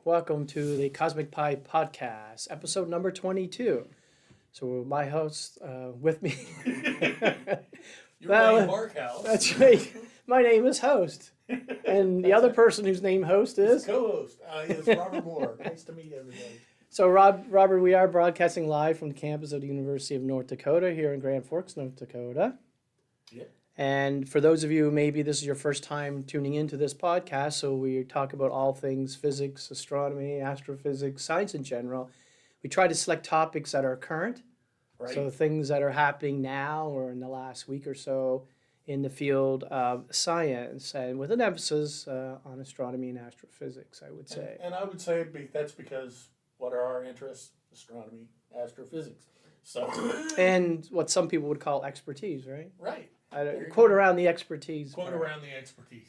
Welcome to the Cosmic Pie Podcast, episode number 22. So my host with me. Your name Barkhouse. That's right. My name is Host. And the other person whose name Host is? Co-host. Is Robert Moore. Nice to meet everybody. So Robert, we are broadcasting live from the campus of the University of North Dakota here in Grand Forks, North Dakota. Yeah. And for those of you, maybe this is your first time tuning into this podcast, so we talk about all things physics, astronomy, astrophysics, science in general. We try to select topics that are current, Right. so things that are happening now or in the last week or so in the field of science, and with an emphasis on astronomy and astrophysics, I would say. And I would say that's because what are our interests? Astronomy, astrophysics. So. And what some people would call expertise, right? Right. Quote around the expertise. Quote around the expertise.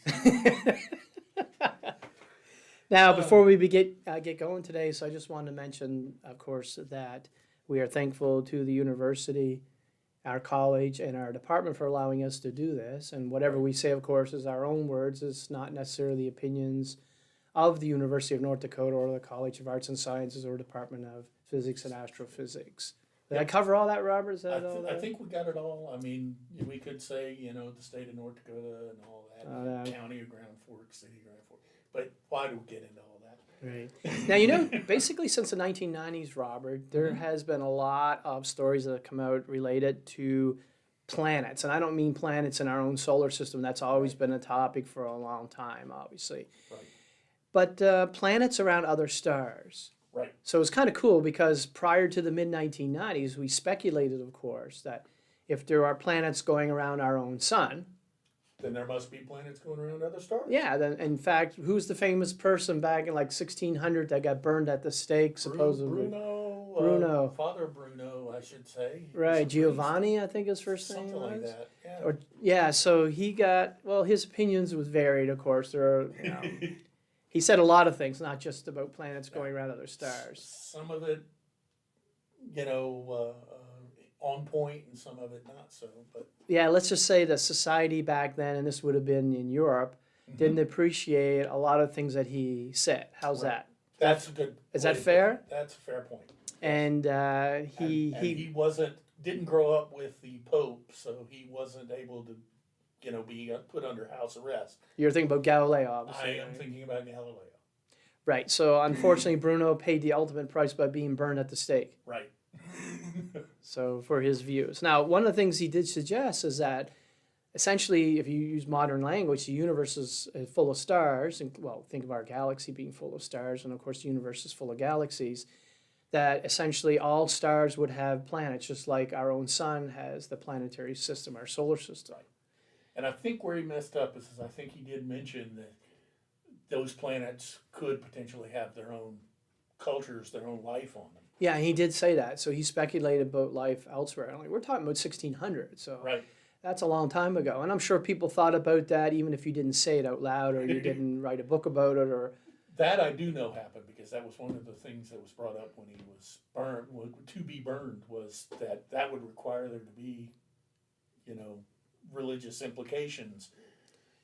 Now, before we get going today, so I just wanted to mention, of course, that we are thankful to the university, our college, and our department for allowing us to do this. And whatever we say, of course, is our own words. It's not necessarily the opinions of the University of North Dakota or the College of Arts and Sciences or Department of Physics and Astrophysics. Did I cover all that, Robert? Is that all that? I think we got it all. I mean, we could say, the state of North Dakota and all that, county of Grand Forks, city of Grand Forks. But why do we get into all that? Right. Now, basically since the 1990s, Robert, there has been a lot of stories that have come out related to planets. And I don't mean planets in our own solar system. That's always been a topic for a long time, obviously. Right. But planets around other stars. Right. So it's kind of cool because prior to the mid-1990s, we speculated, of course, that if there are planets going around our own sun, then there must be planets going around other stars. yeah, then in fact, who's the famous person back in like 1600 that got burned at the stake, supposedly? Bruno. Father Bruno, I should say. Right, Giovanni, I think his first name was. Something like that, yeah. So he got, his opinions was varied, of course. There are, he said a lot of things, not just about planets going around other stars. Some of it, on point, and some of it not so. But yeah, let's just say that society back then, and this would have been in Europe, didn't appreciate a lot of things that he said. How's that? That's a good. Is that fair? That's a fair point. And he didn't grow up with the Pope, so he wasn't able to, be put under house arrest. You're thinking about Galileo, obviously. I am thinking about Galileo. Right. So unfortunately, Bruno paid the ultimate price by being burned at the stake. Right. So for his views. Now, one of the things he did suggest is that essentially, if you use modern language, the universe is full of stars. And, think of our galaxy being full of stars. And of course, the universe is full of galaxies. That essentially all stars would have planets, just like our own sun has the planetary system, our solar system. Right. And I think where he messed up is I think he did mention that those planets could potentially have their own cultures, their own life on them. Yeah, he did say that. So he speculated about life elsewhere. We're talking about 1600, so right. That's a long time ago. And I'm sure people thought about that even if you didn't say it out loud or you didn't write a book about it. Or that I do know happened because that was one of the things that was brought up when he was burned. To be burned was that would require there to be, religious implications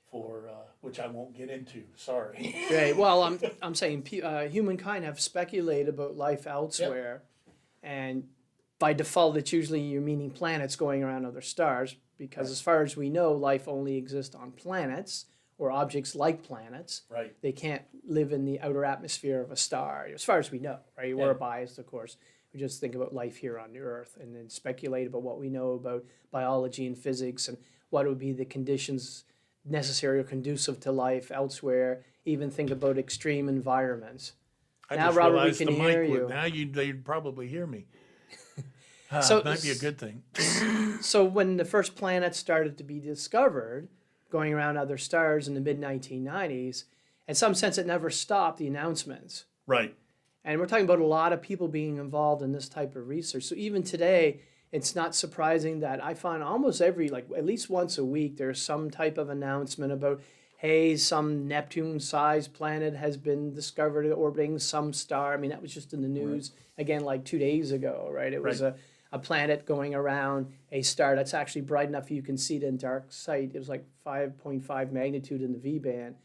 for which I won't get into. Sorry. Right. Well, I'm saying humankind have speculated about life elsewhere, and by default, it's usually you're meaning planets going around other stars because, as far as we know, life only exists on planets or objects like planets. Right. They can't live in the outer atmosphere of a star, as far as we know. Right. We're biased, of course. We just think about life here on the Earth and then speculate about what we know about biology and physics and what would be the conditions necessary or conducive to life elsewhere, even think about extreme environments. Now, Robert, we can hear you. Now they'd probably hear me. So it might be a good thing. So when the first planets started to be discovered, going around other stars in the mid-1990s, in some sense it never stopped the announcements. Right. And we're talking about a lot of people being involved in this type of research. So even today, it's not surprising that I find almost at least once a week, there's some type of announcement about, hey, some Neptune-sized planet has been discovered orbiting some star. I mean, that was just in the news, again, like 2 days ago, right? It was a planet going around a star that's actually bright enough you can see it in dark sight. It was like 5.5 magnitude in the V-band.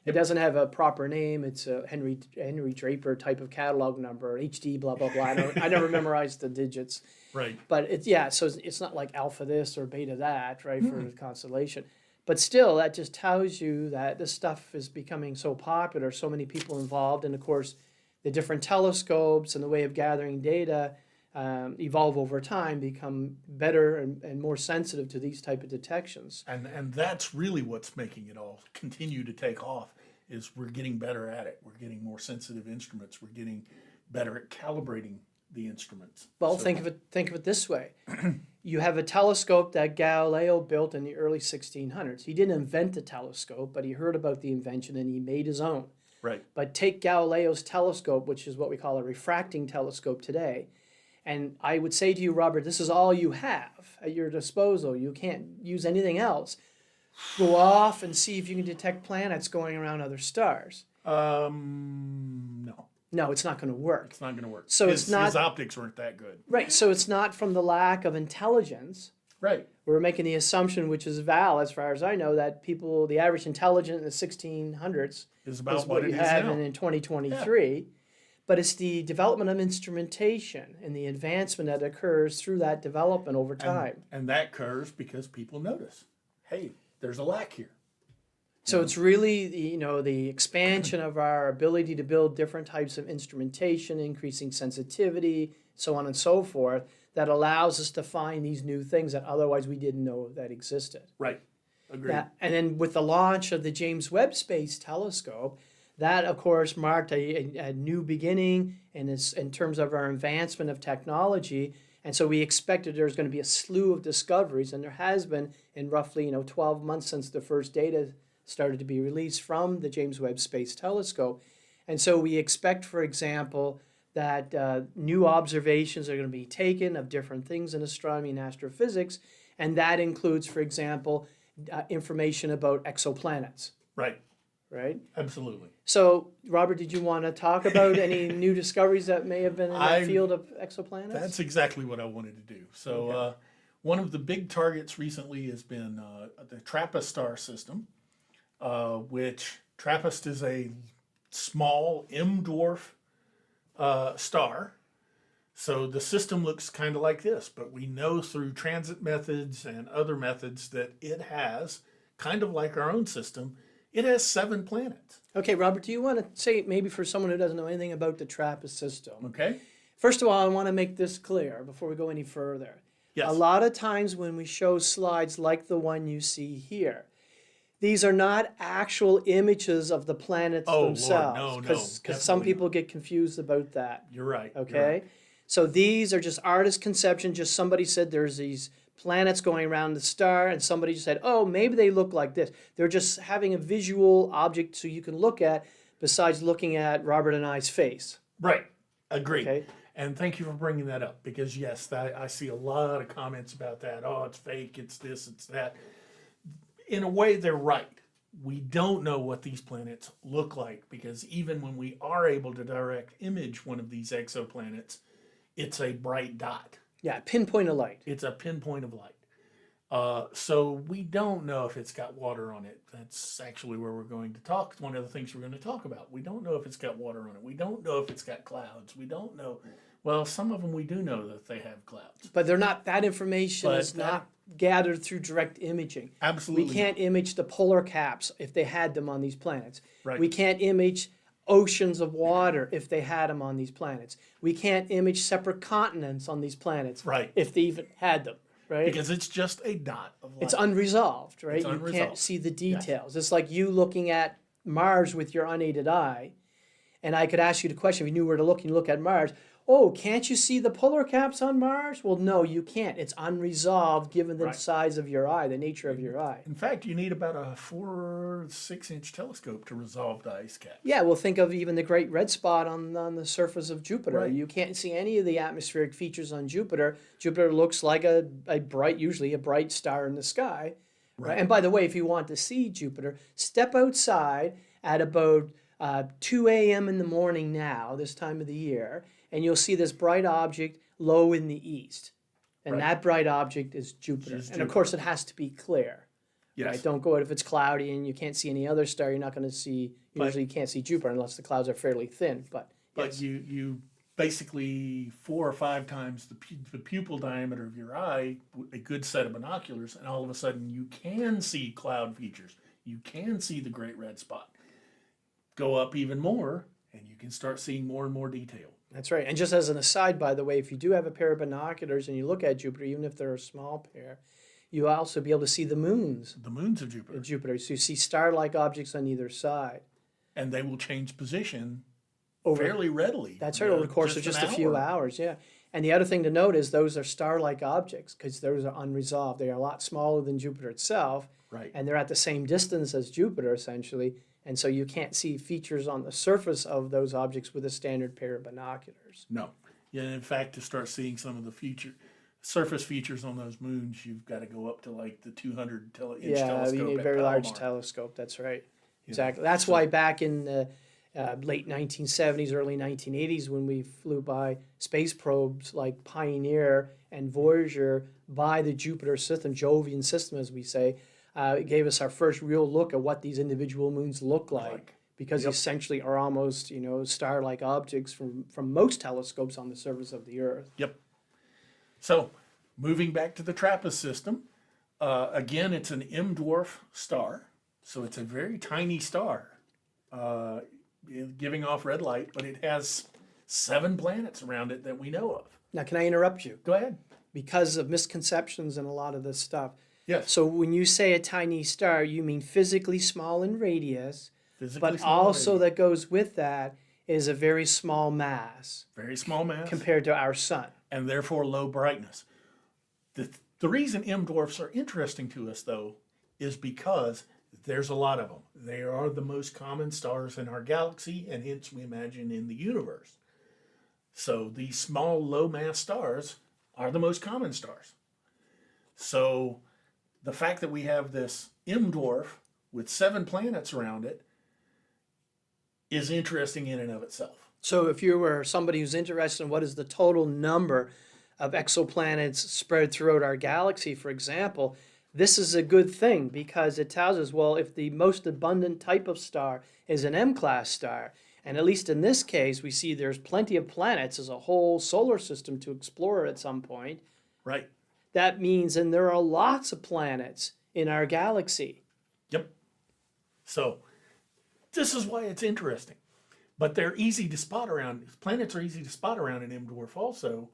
It doesn't have a proper name. It's a Henry Draper type of catalog number, HD blah blah blah. I never memorized the digits. Right. But so it's not like alpha this or beta that, right, for the constellation. But still, that just tells you that this stuff is becoming so popular, so many people involved, and of course, the different telescopes and the way of gathering data evolve over time, become better and more sensitive to these type of detections. And that's really what's making it all continue to take off, is we're getting better at it. We're getting more sensitive instruments. We're getting better at calibrating the instruments. Well, think of it this way. You have a telescope that Galileo built in the early 1600s. He didn't invent the telescope, but he heard about the invention and he made his own. Right. But take Galileo's telescope, which is what we call a refracting telescope today, and I would say to you, Robert, this is all you have at your disposal. You can't use anything else. Go off and see if you can detect planets going around other stars. No. No, it's not going to work. It's not going to work. So his it's not optics weren't that good. right. So it's not from the lack of intelligence. Right. We're making the assumption, which is valid as far as I know, that the average intelligence in the 1600s Is about is what it you is have now. in 2023. But it's the development of instrumentation and the advancement that occurs through that development over time. And that occurs because people notice, hey, there's a lack here. So it's really the expansion of our ability to build different types of instrumentation, increasing sensitivity, so on and so forth, that allows us to find these new things that otherwise we didn't know that existed. Right. Agreed. And then with the launch of the James Webb Space Telescope, that, of course, marked a new beginning in terms of our advancement of technology. And so we expected there was going to be a slew of discoveries, and there has been in roughly 12 months since the first data started to be released from the James Webb Space Telescope. And so we expect, for example, that new observations are going to be taken of different things in astronomy and astrophysics, and that includes, for example, information about exoplanets. Right. Right? Absolutely. So, Robert, did you want to talk about any new discoveries that may have been in the field of exoplanets? That's exactly what I wanted to do. So one of the big targets recently has been the Trappist star system, which Trappist is a small M-dwarf star. So the system looks kind of like this, but we know through transit methods and other methods that it has, kind of like our own system, it has 7 planets. Okay, Robert, do you want to say, maybe for someone who doesn't know anything about the Trappist system? Okay. First of all, I want to make this clear before we go any further. Yes. A lot of times when we show slides like the one you see here, these are not actual images of the planets themselves. Lord, no, Because some definitely people get confused about that. You're right. Okay? You're right. So these are just artist conception. Just somebody said there's these planets going around the star, and somebody just said, oh, maybe they look like this. They're just having a visual object so you can look at, besides looking at Robert and I's face. Right. Agreed. Okay. And thank you for bringing that up, because yes, I see a lot of comments about that. Oh, it's fake, it's this, it's that. In a way, they're right. We don't know what these planets look like, because even when we are able to direct image one of these exoplanets, it's a bright dot. Yeah, pinpoint of light. It's a pinpoint of light. So we don't know if it's got water on it. That's actually where we're going to talk. One of the things we're going to talk about. We don't know if it's got water on it. We don't know if it's got clouds. We don't know. Well, some of them we do know that they have clouds. But they're not. That information But is not gathered through direct imaging. Absolutely. We can't image the polar caps if they had them on these planets. Right. We can't image oceans of water if they had them on these planets. We can't image separate continents on these planets Right. if they even had them. Right? Because it's just a dot of light. It's unresolved, right? It's You can't unresolved. see the details. It's like you looking at Mars with your unaided eye, and I could ask you the question, if you knew where to look, and you look at Mars, oh, can't you see the polar caps on Mars? Well, no, you can't. It's unresolved given the Right. size of your eye, the nature of your eye. In fact, you need about a 4 or 6 inch telescope to resolve the ice cap. Yeah, well, think of even the great red spot on the surface of Jupiter. Right. You can't see any of the atmospheric features on Jupiter. Jupiter looks like usually a bright star in the sky. Right. And by the way, if you want to see Jupiter, step outside at about 2 a.m. in the morning now, this time of the year, and you'll see this bright object low in the east. And Right. that bright object is Jupiter. Is And of Jupiter. course, it has to be clear. Yes. Right? Don't go out if it's cloudy and you can't see any other star. You're not going to see. Usually, you can't see Jupiter unless the clouds are fairly thin. But yes. you basically 4 or 5 times the pupil diameter of your eye, a good set of binoculars, and all of a sudden you can see cloud features. You can see the great red spot. Go up even more, and you can start seeing more and more detail. That's right. And just as an aside, by the way, if you do have a pair of binoculars and you look at Jupiter, even if they're a small pair, you also be able to see the moons. The moons of Jupiter. So you see star-like objects on either side. And they will change position Over, fairly readily. That's right, over the course of just a few hours, yeah. And the other thing to note is those are star-like objects because those are unresolved. They are a lot smaller than Jupiter itself. Right. And they're at the same distance as Jupiter, essentially. And so you can't see features on the surface of those objects with a standard pair of binoculars. No. Yeah, in fact, to start seeing some of the surface features on those moons, you've got to go up to like the 200-inch telescope. Yeah, you need a very large telescope. That's right. Exactly. That's why back in the late 1970s, early 1980s, when we flew by space probes like Pioneer and Voyager by the Jupiter system, Jovian system, as we say, it gave us our first real look at what these individual moons look like. Because essentially are almost, star-like objects from most telescopes on the surface of the Earth. Yep. So, moving back to the Trappist system, again, it's an M-dwarf star. So it's a very tiny star, giving off red light, but it has 7 planets around it that we know of. Now, can I interrupt you? Go ahead. Because of misconceptions and a lot of this stuff. Yes. So when you say a tiny star, you mean physically small in radius, Physically but small also radius. that goes with that is a very small mass. Very small mass. Compared to our sun. And therefore low brightness. The reason M-dwarfs are interesting to us, though, is because there's a lot of them. They are the most common stars in our galaxy, and hence we imagine in the universe. So these small, low-mass stars are the most common stars. So the fact that we have this M-dwarf with 7 planets around it is interesting in and of itself. So if you were somebody who's interested in what is the total number of exoplanets spread throughout our galaxy, for example, this is a good thing because it tells us, well, if the most abundant type of star is an M-class star, and at least in this case, we see there's plenty of planets as a whole solar system to explore at some point. Right. That means, and there are lots of planets in our galaxy. Yep. So this is why it's interesting. But they're easy to spot around. Planets are easy to spot around in M-dwarf also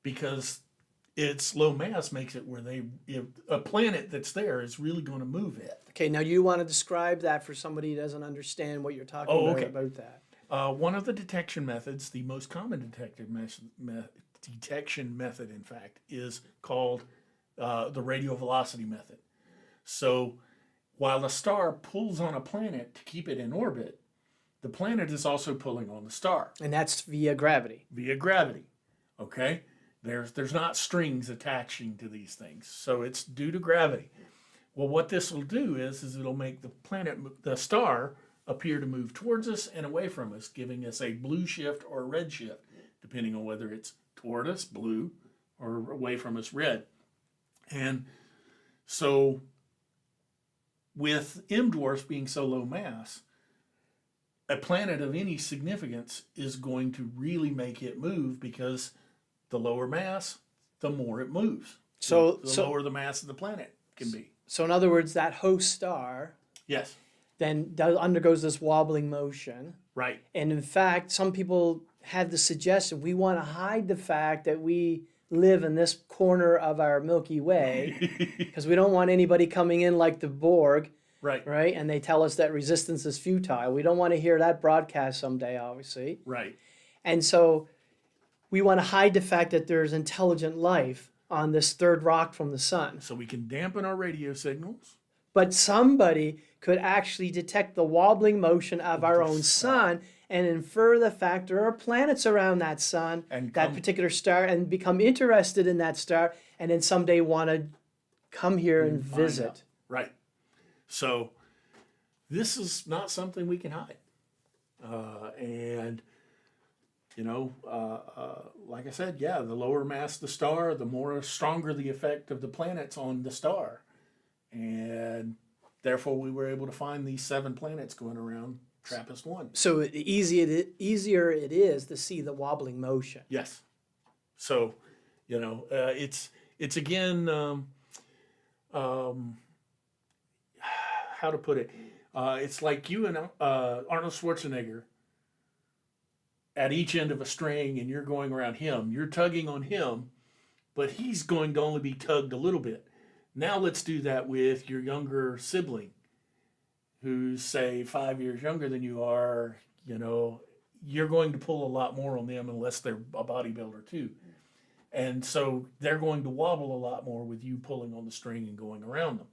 because its low mass makes it where a planet that's there is really going to move it. Okay, now you want to describe that for somebody who doesn't understand what you're talking about that. One of the detection methods, the most common detection method, in fact, is called the radial velocity method. So while the star pulls on a planet to keep it in orbit, the planet is also pulling on the star. And that's via gravity. Via gravity, okay? There's not strings attaching to these things, so it's due to gravity. Well, what this will do is it'll make the star appear to move towards us and away from us, giving us a blue shift or a red shift, depending on whether it's toward us, blue, or away from us, red. And so with M-dwarfs being so low mass, a planet of any significance is going to really make it move because the lower mass, the more it moves. The lower the mass of the planet can be. So in other words, that host star Yes. then undergoes this wobbling motion. Right. And in fact, some people had the suggestion, we want to hide the fact that we live in this corner of our Milky Way because we don't want anybody coming in like the Borg. Right. And they tell us that resistance is futile. We don't want to hear that broadcast someday, obviously. Right. And so we want to hide the fact that there's intelligent life on this third rock from the sun. So we can dampen our radio signals. But somebody could actually detect the wobbling motion of our own sun and infer the fact there are planets around that sun, that particular star, and become interested in that star, and then someday want to come here and visit. Right. So this is not something we can hide. And, like I said, the lower mass the star, the more stronger the effect of the planets on the star. And therefore, we were able to find these 7 planets going around Trappist-1. So easier it is to see the wobbling motion. Yes. So, it's again, how to put it? It's like you and Arnold Schwarzenegger at each end of a string, and you're going around him. You're tugging on him, but he's going to only be tugged a little bit. Now let's do that with your younger sibling, who's, say, 5 years younger than you are. You're going to pull a lot more on them unless they're a bodybuilder too. And so they're going to wobble a lot more with you pulling on the string and going around them.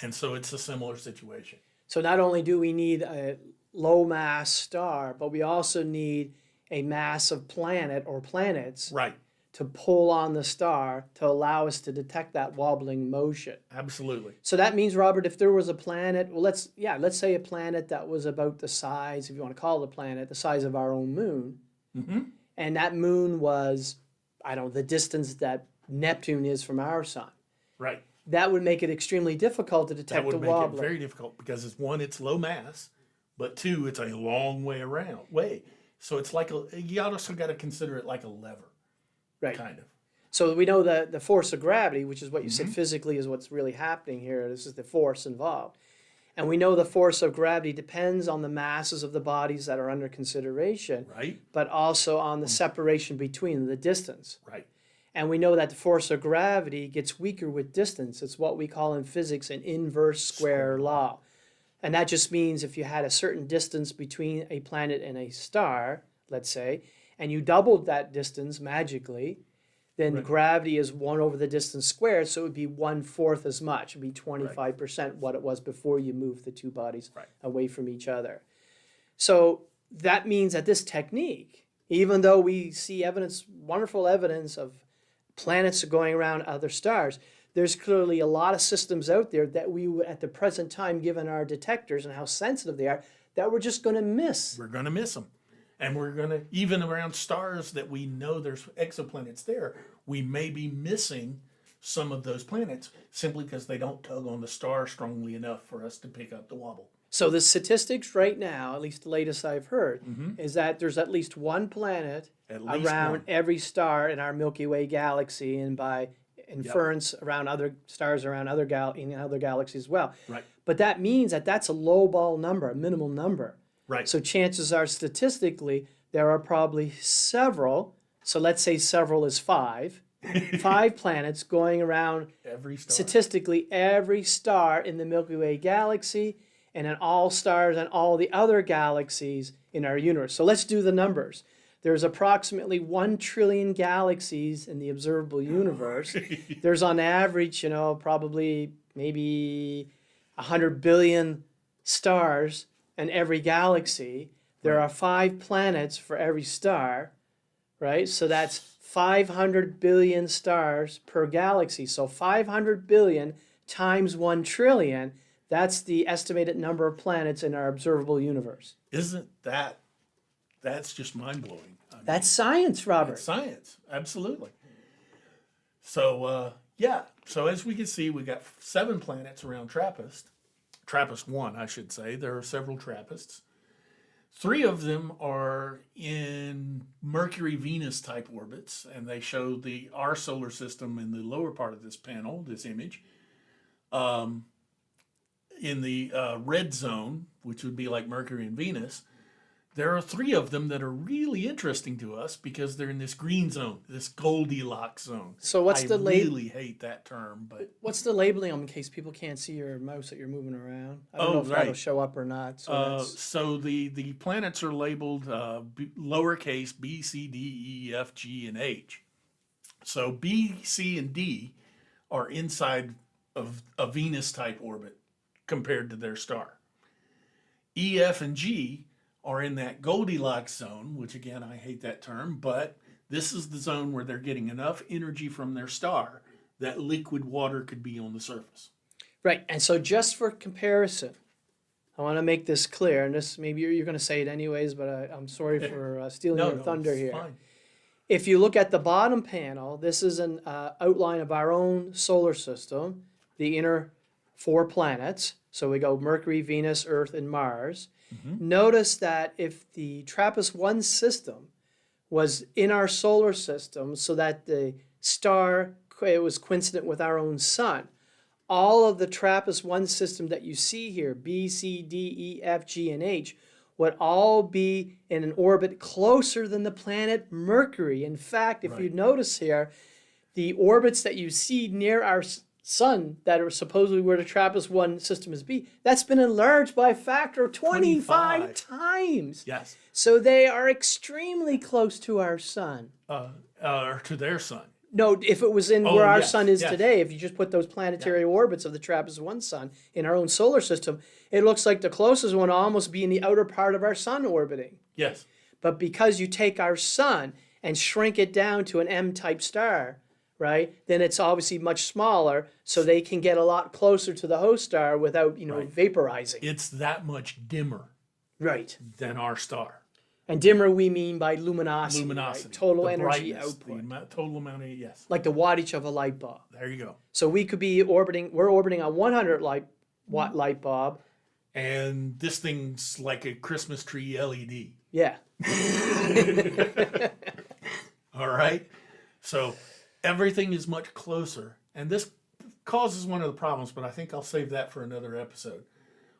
And so it's a similar situation. So not only do we need a low mass star, but we also need a massive planet or planets Right. to pull on the star to allow us to detect that wobbling motion. Absolutely. So that means, Robert, if there was a planet, well, let's say a planet that was about the size, if you want to call it a planet, the size of our own moon, Mm-hmm. and that moon was, I don't know, the distance that Neptune is from our sun. Right. That would make it extremely difficult to That detect would the make wobbling. it very difficult because it's low mass, but 2, it's a long way around. So it's like you also got to consider it like a lever, Right. kind of. So we know that the force of gravity, which is what you said Mhm. physically is what's really happening here. This is the force involved. And we know the force of gravity depends on the masses of the bodies that are under consideration, Right. but also on the separation between them, the distance. Right. And we know that the force of gravity gets weaker with distance. It's what we call in physics an inverse square law. And that just means if you had a certain distance between a planet and a star, let's say, and you doubled that distance magically, then Right. gravity is 1 over the distance squared, so it would be 1/4 as much. It would be 25% what it was before you moved the two bodies Right. away from each other. So that means that this technique, even though we see evidence, wonderful evidence of planets going around other stars, there's clearly a lot of systems out there that we would, at the present time, given our detectors and how sensitive they are, that we're just going to miss. We're going to miss them. And we're going to, even around stars that we know there's exoplanets there, we may be missing some of those planets simply because they don't tug on the star strongly enough for us to pick up the wobble. So the statistics right now, at least the latest I've heard, Mhm. is that there's at least one planet At least around one. every star in our Milky Way galaxy, and by inference around other stars around in other galaxies as well. Right. But that means that that's a low ball number, a minimal number. Right. So chances are statistically there are probably several, so let's say several is 5, 5 planets going around Every star. statistically every star in the Milky Way galaxy and in all stars and all the other galaxies in our universe. So let's do the numbers. There's approximately 1 trillion galaxies in the observable universe. There's on average, probably maybe 100 billion stars in every galaxy. There are 5 planets for every star, right? So that's 500 billion stars per galaxy. So 500 billion times 1 trillion, that's the estimated number of planets in our observable universe. Isn't that's just mind-blowing. That's science, Robert. It's science, absolutely. So, so as we can see, we got 7 planets around Trappist-1, I should say. There are several Trappists. 3 of them are in Mercury-Venus type orbits, and they show our solar system in the lower part of this panel, this image. In the red zone, which would be like Mercury and Venus, there are 3 of them that are really interesting to us because they're in this green zone, this Goldilocks zone. So what's the I really hate that term, but What's the labeling on in case people can't see your mouse that you're moving around? I don't know if right. that'll show up or not. So the planets are labeled lowercase b, c, d, e, f, g, and h. So B, C, and D are inside of a Venus type orbit compared to their star. E, F, and G are in that Goldilocks zone, which again, I hate that term, but this is the zone where they're getting enough energy from their star that liquid water could be on the surface. Right, and so just for comparison, I want to make this clear, and this maybe you're going to say it anyways, but I'm sorry for stealing your thunder it's here. fine. If you look at the bottom panel, this is an outline of our own solar system, the inner 4 planets. So we go Mercury, Venus, Earth, and Mars. Notice that if the Trappist-1 system was in our solar system so that the star, it was coincident with our own sun, all of the Trappist-1 system that you see here, B, C, D, E, F, G, and H, would all be in an orbit closer than the planet Mercury. In fact, if you notice here, the orbits that you see near our sun that are supposedly where the Trappist-1 system is B, that's been enlarged by a factor of 25 times. Yes. So they are extremely close to our sun. Or to their sun. No, if it was in where our yes, sun is yes. today, if you just put those planetary orbits of the Trappist-1 sun in our own solar system, it looks like the closest one will almost be in the outer part of our sun orbiting. Yes. But because you take our sun and shrink it down to an M-type star, right, then it's obviously much smaller, so they can get a lot closer to the host star without, vaporizing. It's that much dimmer Right. than our star. And dimmer we mean by luminosity. Luminosity. Right? Total the energy brightness, output. The total amount of, yes. Like the wattage of a light bulb. There you go. So we could be we're orbiting a 100 watt light bulb. And this thing's like a Christmas tree LED. Yeah. All right. So everything is much closer. And this causes one of the problems, but I think I'll save that for another episode.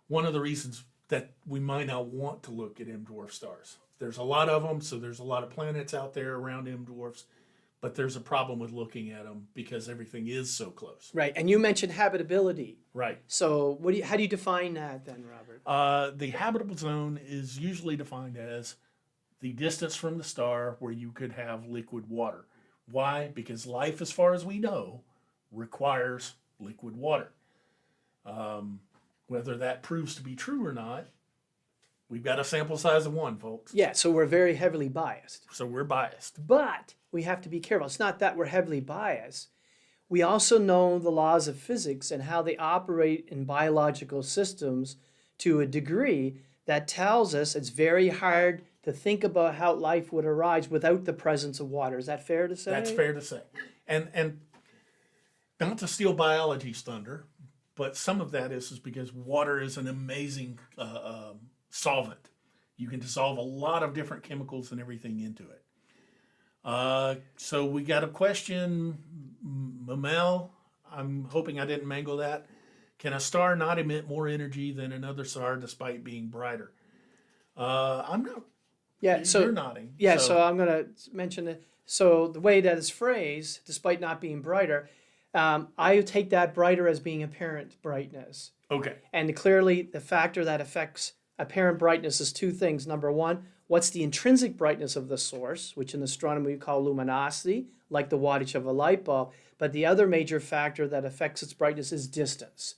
One of the reasons that we might not want to look at M dwarf stars. There's a lot of them, so there's a lot of planets out there around M dwarfs, but there's a problem with looking at them because everything is so close. Right. And you mentioned habitability. Right. So how do you define that then, Robert? The habitable zone is usually defined as the distance from the star where you could have liquid water. Why? Because life, as far as we know, requires liquid water. Whether that proves to be true or not, we've got a sample size of 1, folks. Yeah, so we're very heavily biased. So we're biased. But we have to be careful. It's not that we're heavily biased. We also know the laws of physics and how they operate in biological systems to a degree that tells us it's very hard to think about how life would arise without the presence of water. Is that fair to say? That's fair to say. And not to steal biology's thunder, but some of that is because water is an amazing solvent. You can dissolve a lot of different chemicals and everything into it. So we got a question, Mamel. I'm hoping I didn't mangle that. Can a star not emit more energy than another star despite being brighter? I'm not. Yeah, so you're nodding. Yeah, so I'm going to mention it. So the way that is phrased, despite not being brighter, I take that brighter as being apparent brightness. Okay. And clearly the factor that affects apparent brightness is 2 things. Number 1, what's the intrinsic brightness of the source, which in astronomy we call luminosity, like the wattage of a light bulb. But the other major factor that affects its brightness is distance.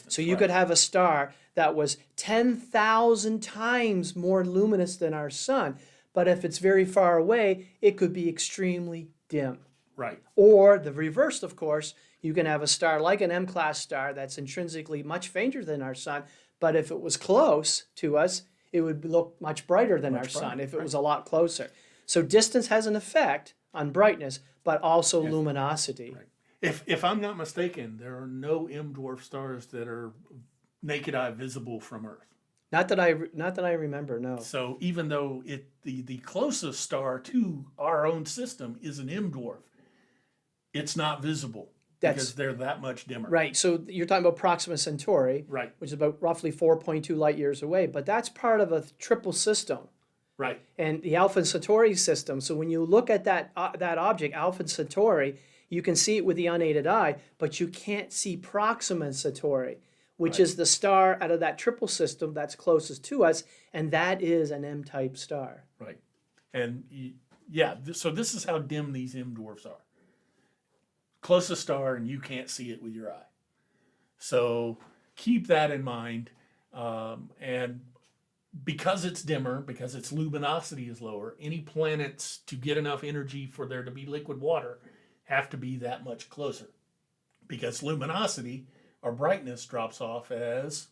So you could have a star that was 10,000 times more luminous than our sun, but if it's very far away, it could be extremely dim. Right. Or the reverse, of course, you can have a star like an M-class star that's intrinsically much fainter than our sun, but if it was close to us, it would look much brighter than our sun if it was a lot closer. So distance has an effect on brightness, but also luminosity. Right. If I'm not mistaken, there are no M dwarf stars that are naked eye visible from Earth. Not that I remember, no. So even though the closest star to our own system is an M dwarf, it's not visible because they're that much dimmer. Right. So you're talking about Proxima Centauri, Right. which is about roughly 4.2 light years away, but that's part of a triple system. Right. And the Alpha Centauri system. So when you look at that object, Alpha Centauri, you can see it with the unaided eye, but you can't see Proxima Centauri, which is the star out of that triple system that's closest to us, and that is an M-type star. Right. And so this is how dim these M dwarfs are. Closest star, and you can't see it with your eye. So keep that in mind. And because it's dimmer, because its luminosity is lower, any planets to get enough energy for there to be liquid water have to be that much closer. Because luminosity, or brightness, drops off as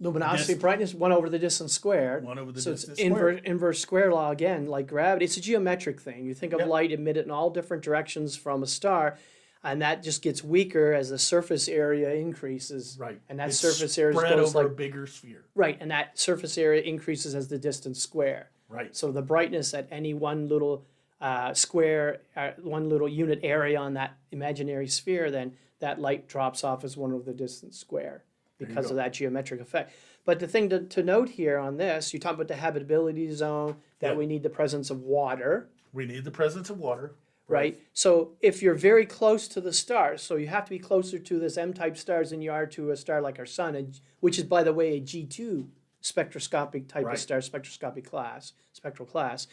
Luminosity, brightness, 1 over the distance squared. 1 over the So distance it's squared. inverse square law again, like gravity. It's a geometric thing. You think of Yep. light emitted in all different directions from a star. And that just gets weaker as the surface area increases. Right. And that It's surface area spread goes over like a bigger sphere. right, and that surface area increases as the distance square. Right. So the brightness at any one little square, one little unit area on that imaginary sphere, then that light drops off as one over the distance square because of that geometric effect. But the thing to note here on this, you talk about the habitability zone, that Yeah. we need the presence of water, We need the presence of water. right? So if you're very close to the stars, so you have to be closer to this M-type stars than you are to a star like our sun, which is, by the way, a G2 spectroscopic type Right. of star, spectroscopic class, spectral class.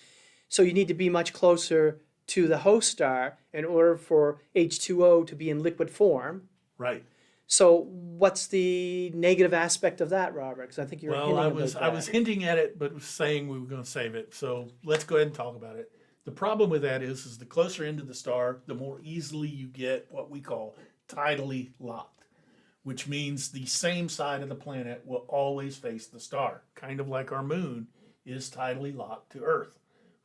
So you need to be much closer to the host star in order for H2O to be in liquid form. Right. So what's the negative aspect of that, Robert? Because I think you're hinting Well, about that. I was hinting at it, but was saying we were going to save it. So let's go ahead and talk about it. The problem with that is the closer into the star, the more easily you get what we call tidally locked, which means the same side of the planet will always face the star, kind of like our moon is tidally locked to Earth.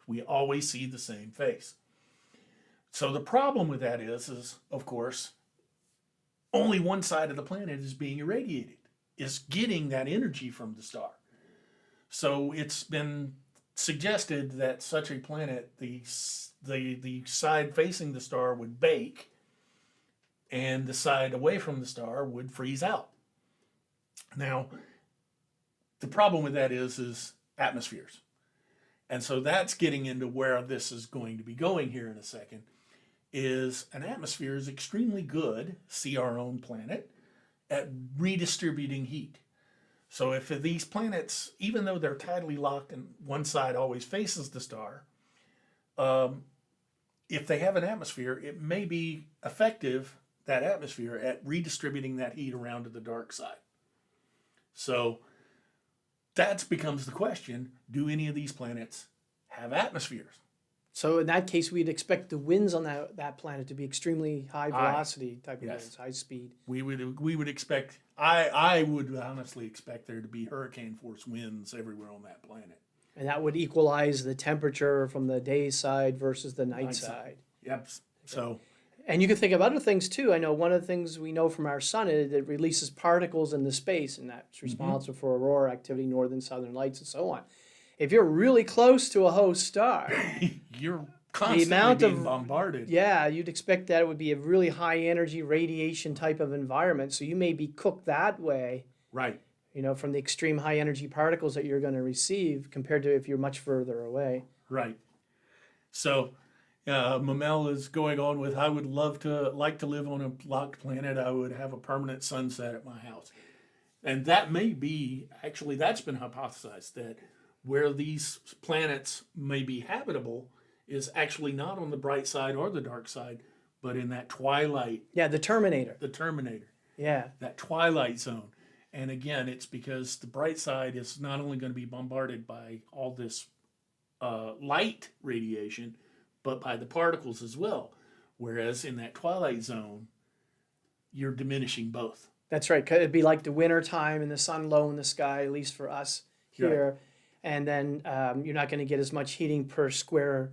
We always see the same face. So the problem with that is of course, only one side of the planet is being irradiated, is getting that energy from the star. So it's been suggested that such a planet, the side facing the star would bake, and the side away from the star would freeze out. Now, the problem with that is atmospheres. And so that's getting into where this is going to be going here in a second, is an atmosphere is extremely good, see our own planet, at redistributing heat. So if these planets, even though they're tidally locked and one side always faces the star, if they have an atmosphere, it may be effective, that atmosphere, at redistributing that heat around to the dark side. So that becomes the question, do any of these planets have atmospheres? So in that case, we'd expect the winds on that planet to be extremely high velocity type of Yes. winds, high speed. We would expect, I would honestly expect there to be hurricane force winds everywhere on that planet. And that would equalize the temperature from the day side versus the night side. Yep. So And you can think of other things too. I know one of the things we know from our sun is it releases particles into space, and that's responsible for aurora activity, northern, southern lights, and so on. If you're really close to a host star, you're constantly being bombarded. yeah, you'd expect that it would be a really high energy radiation type of environment. So you may be cooked that way, Right. you know, from the extreme high energy particles that you're going to receive compared to if you're much further away. Right. So Mamel is going on with, I would like to live on a locked planet. I would have a permanent sunset at my house. And that may be, actually, that's been hypothesized, that where these planets may be habitable is actually not on the bright side or the dark side, but in that twilight. Yeah, the Terminator. The Terminator. Yeah. That twilight zone. And again, it's because the bright side is not only going to be bombarded by all this light radiation, but by the particles as well. Whereas in that twilight zone, you're diminishing both. That's right. 'Cause it'd be like the winter time and the sun low in the sky, at least for us here. Right. And then you're not going to get as much heating per square,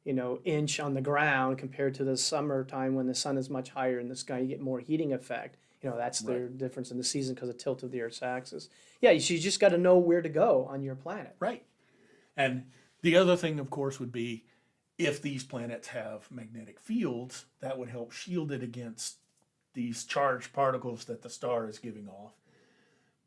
inch on the ground compared to the summertime when the sun is much higher in the sky. You get more heating effect. That's the difference in the season because of tilt of the Earth's axis. Yeah, you just got to know where to go on your planet. Right. And the other thing, of course, would be if these planets have magnetic fields, that would help shield it against these charged particles that the star is giving off.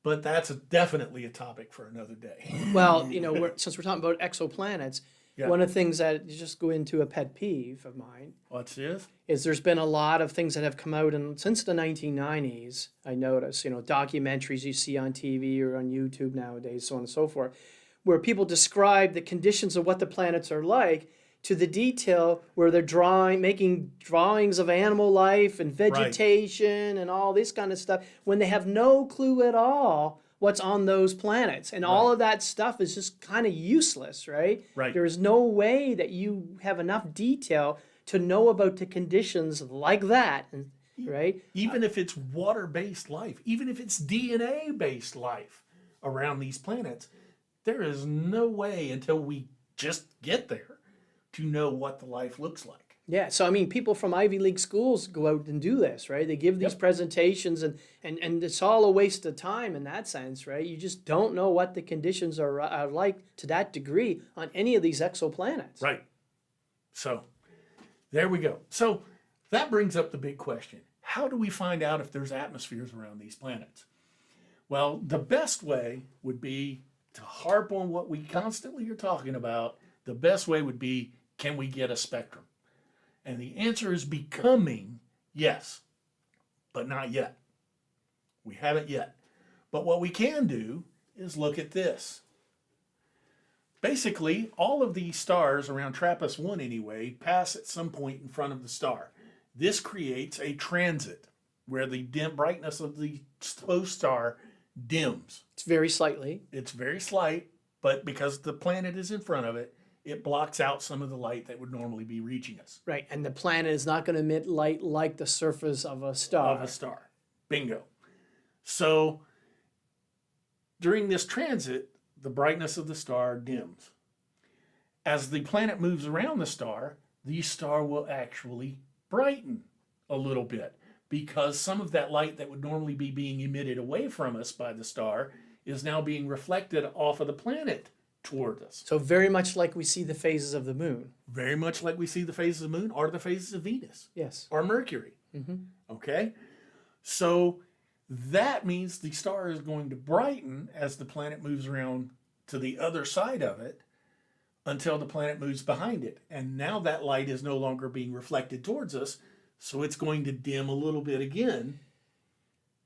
But that's definitely a topic for another day. Well, since we're talking about exoplanets, one of the things that just go into a pet peeve of mine. What's this? Is there's been a lot of things that have come out since the 1990s. I notice, documentaries you see on TV or on YouTube nowadays, so on and so forth, where people describe the conditions of what the planets are like to the detail where they're making drawings of animal life and vegetation and all this kind of stuff when they have no clue at all what's on those planets. And all of that stuff is just kind of useless, right? Right. There is no way that you have enough detail to know about the conditions like that, right? Even if it's water-based life, even if it's DNA-based life around these planets, there is no way until we just get there to know what the life looks like. Yeah, so I mean, people from Ivy League schools go out and do this, right? They give these presentations, and it's all a waste of time in that sense, right? You just don't know what the conditions are like to that degree on any of these exoplanets. Right. So there we go. So that brings up the big question. How do we find out if there's atmospheres around these planets? Well, the best way would be to harp on what we constantly are talking about. The best way would be, can we get a spectrum? And the answer is becoming yes, but not yet. We haven't yet. But what we can do is look at this. Basically, all of these stars around Trappist-1 anyway pass at some point in front of the star. This creates a transit where the dim brightness of the host star dims. It's very slightly. It's very slight, but because the planet is in front of it, it blocks out some of the light that would normally be reaching us. Right, and the planet is not going to emit light like the surface of a star. Of a star. Bingo. So during this transit, the brightness of the star dims. As the planet moves around the star will actually brighten a little bit because some of that light that would normally be being emitted away from us by the star is now being reflected off of the planet toward us. So very much like we see the phases of the moon. Very much like we see the phases of the moon or the phases of Venus. Yes. Or Mercury. Okay? So that means the star is going to brighten as the planet moves around to the other side of it until the planet moves behind it. And now that light is no longer being reflected towards us, so it's going to dim a little bit again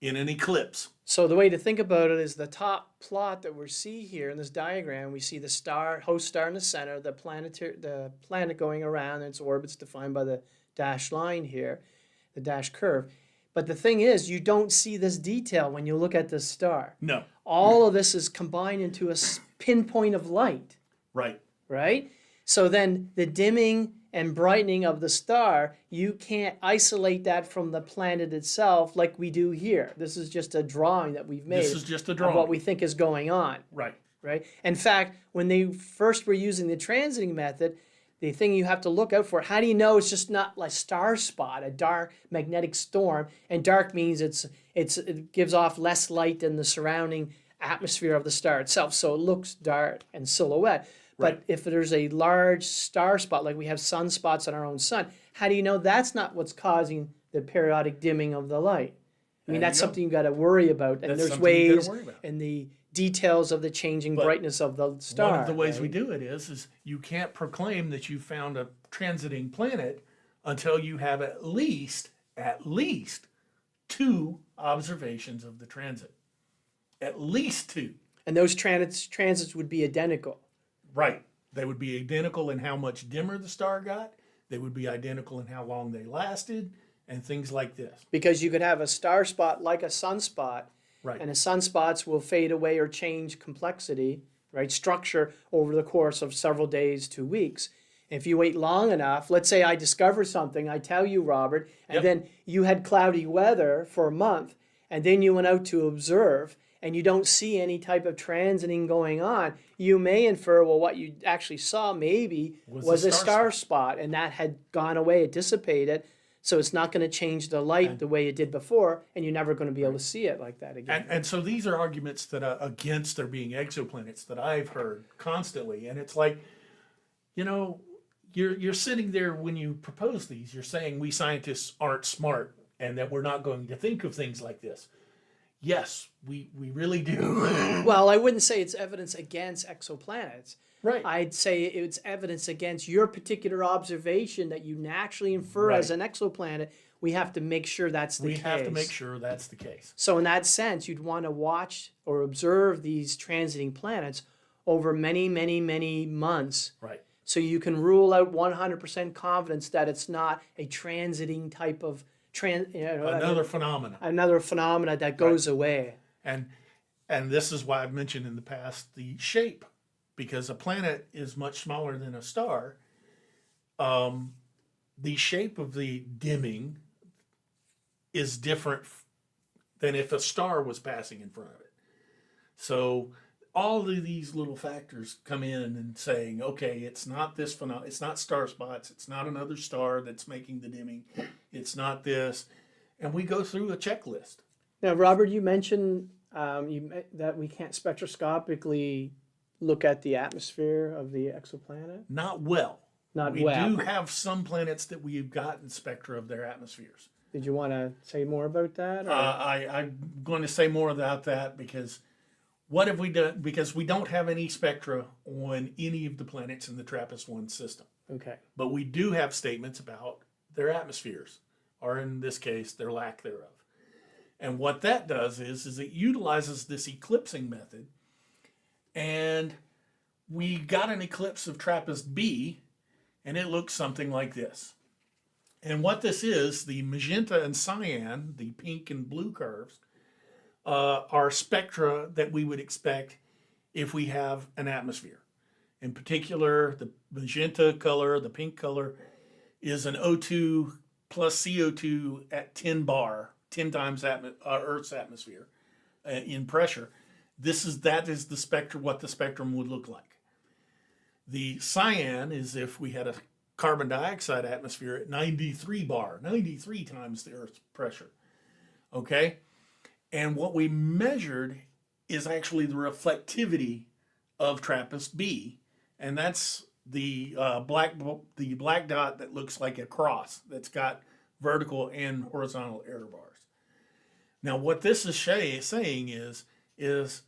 in an eclipse. So the way to think about it is the top plot that we see here in this diagram, we see the star, host star in the center, the planet going around, and its orbit's defined by the dashed line here, the dashed curve. But the thing is, you don't see this detail when you look at this star. No. All of this is combined into a pinpoint of light, Right. right? So then the dimming and brightening of the star, you can't isolate that from the planet itself like we do here. This is just a drawing that we've made This is just a of drawing. what we think is going on, Right. right? In fact, when they first were using the transiting method, the thing you have to look out for, how do you know it's just not like star spot, a dark magnetic storm? And dark means it gives off less light than the surrounding atmosphere of the star itself, so it looks dark and silhouette. But Right. if there's a large star spot, like we have sunspots on our own sun, how do you know that's not what's causing the periodic dimming of the light? I mean, There that's you go. something you got to worry about. And That's there's something you gotta ways worry about. and the details of the changing But brightness of the star. One of the ways right? we do it is you can't proclaim that you found a transiting planet until you have at least 2 observations of the transit. At least 2. And those transits would be identical. Right. They would be identical in how much dimmer the star got. They would be identical in how long they lasted and things like this. Because you could have a star spot like a sunspot, Right. and the sunspots will fade away or change complexity, right, structure over the course of several days to weeks. If you wait long enough, let's say I discover something, I tell you, Robert, and Yep. then you had cloudy weather for a month, and then you went out to observe, and you don't see any type of transiting going on, you may infer, well, what you actually saw maybe was a star spot, and that had gone away, it dissipated, so it's not going to change the light the way it did before, and you're never going to be able to see it like that again. And so these are arguments that against there being exoplanets that I've heard constantly. And it's like, you know, you're sitting there when you propose these, you're saying we scientists aren't smart and that we're not going to think of things like this. Yes, we really do. Well, I wouldn't say it's evidence against exoplanets. Right. I'd say it's evidence against your particular observation that you naturally infer as an exoplanet. We have to make sure that's the case. We have to make sure that's the case. So in that sense, you'd want to watch or observe these transiting planets over many, many, many months. Right. So you can rule out 100% confidence that it's not a transiting type of Another phenomena. another phenomena that goes away. And this is why I've mentioned in the past the shape, because a planet is much smaller than a star. The shape of the dimming is different than if a star was passing in front of it. So all of these little factors come in and saying, okay, it's not this phenomenon, it's not star spots, it's not another star that's making the dimming, it's not this, and we go through a checklist. Now, Robert, you mentioned that we can't spectroscopically look at the atmosphere of the exoplanet. Not well. Not we well. do have some planets that we've gotten spectra of their atmospheres. Did you want to say more about that? I'm going to say more about that because what have we done? Because we don't have any spectra on any of the planets in the Trappist-1 system. Okay. But we do have statements about their atmospheres, or in this case, their lack thereof. And what that does is it utilizes this eclipsing method. And we got an eclipse of Trappist-B, and it looks something like this. And what this is, the magenta and cyan, the pink and blue curves, are spectra that we would expect if we have an atmosphere. In particular, the magenta color, the pink color, is an O2 plus CO2 at 10 bar, 10 times Earth's atmosphere in pressure. That is the spectrum, what the spectrum would look like. The cyan is if we had a carbon dioxide atmosphere at 93 bar, 93 times the Earth's pressure. Okay? And what we measured is actually the reflectivity of Trappist-B, and that's the black dot that looks like a cross that's got vertical and horizontal error bars. Now, what this is saying is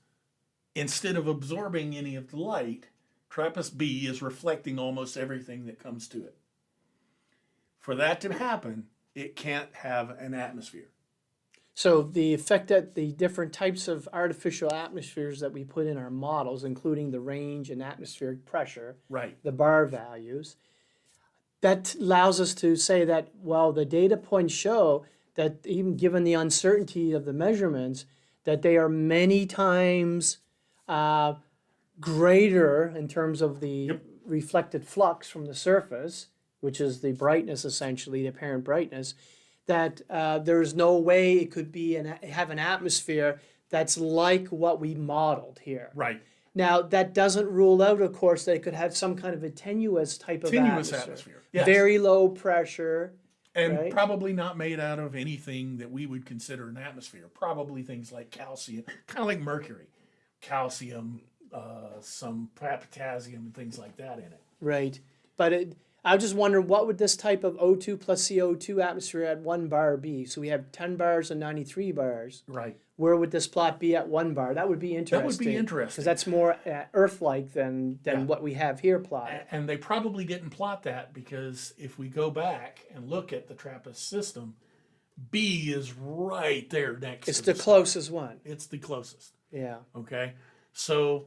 instead of absorbing any of the light, Trappist-B is reflecting almost everything that comes to it. For that to happen, it can't have an atmosphere. So the effect that the different types of artificial atmospheres that we put in our models, including the range and atmospheric pressure, right, the bar values, that allows us to say that, well, the data points show that even given the uncertainty of the measurements, that they are many times greater in terms of the reflected flux from the surface, which is the brightness, essentially, the apparent brightness, that there's no way it could be have an atmosphere that's like what we modeled here. Right. Now, that doesn't rule out, of course, that it could have some kind of a tenuous type of atmosphere. Yes. Very low pressure. And right? Probably not made out of anything that we would consider an atmosphere. Probably things like calcium, kind of like mercury. Calcium, some potassium, and things like that in it. Right. But I was just wondering, what would this type of O2 plus CO2 atmosphere at 1 bar be? So we have 10 bars and 93 bars. Right. Where would this plot be at 1 bar? That would be interesting. That would be interesting. Because that's more Earth-like than what we have here plotted. And they probably didn't plot that because if we go back and look at the Trappist system, B is right there next It's to the closest one. It's the closest. Yeah. Okay. So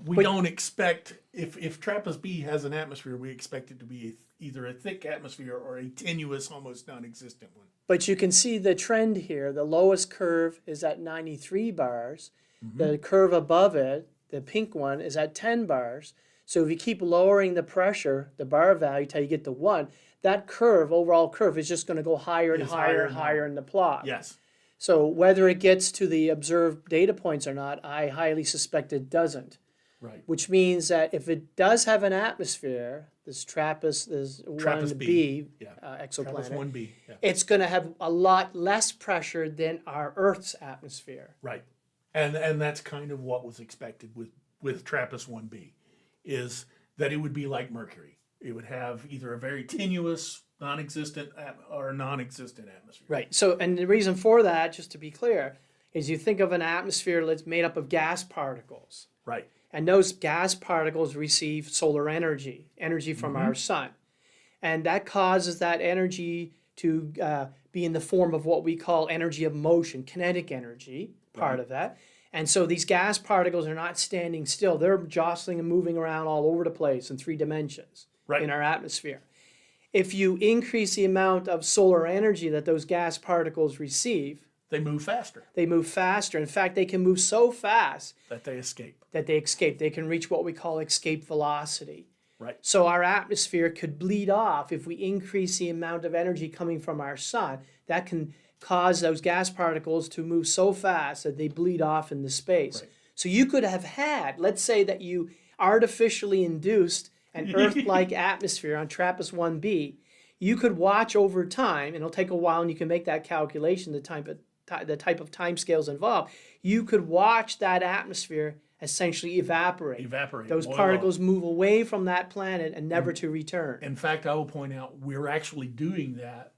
we don't expect, if Trappist-B has an atmosphere, we expect it to be either a thick atmosphere or a tenuous, almost non-existent one. But you can see the trend here. The lowest curve is at 93 bars. Mm-hmm. The curve above it, the pink one, is at 10 bars. So if you keep lowering the pressure, the bar value, till you get to 1, that curve, overall curve, is just going to go higher and higher and higher in the plot. Yes. So whether it gets to the observed data points or not, I highly suspect it doesn't. Right. Which means that if it does have an atmosphere, this Trappist-1b exoplanet, Trappist-1b, yeah. it's going to have a lot less pressure than our Earth's atmosphere. Right. And that's kind of what was expected with Trappist-1b, is that it would be like Mercury. It would have either a very tenuous, non-existent or non-existent atmosphere. Right. So, and the reason for that, just to be clear, is you think of an atmosphere that's made up of gas particles. Right. And those gas particles receive solar energy from our sun. And that causes that energy to be in the form of what we call energy of motion, kinetic energy, part of that. And so these gas particles are not standing still. They're jostling and moving around all over the place in 3 dimensions in our atmosphere. If you increase the amount of solar energy that those gas particles receive, they move faster. They move faster. In fact, they can move so fast that they escape. They can reach what we call escape velocity. Right. So our atmosphere could bleed off if we increase the amount of energy coming from our sun. That can cause those gas particles to move so fast that they bleed off into space. Right. So you could have had, let's say that you artificially induced an Earth-like atmosphere on Trappist-1b. You could watch over time, and it'll take a while, and you can make that calculation, the type of timescales involved. You could watch that atmosphere essentially evaporate. Those particles move away from that planet and never to return. In fact, I will point out we're actually doing that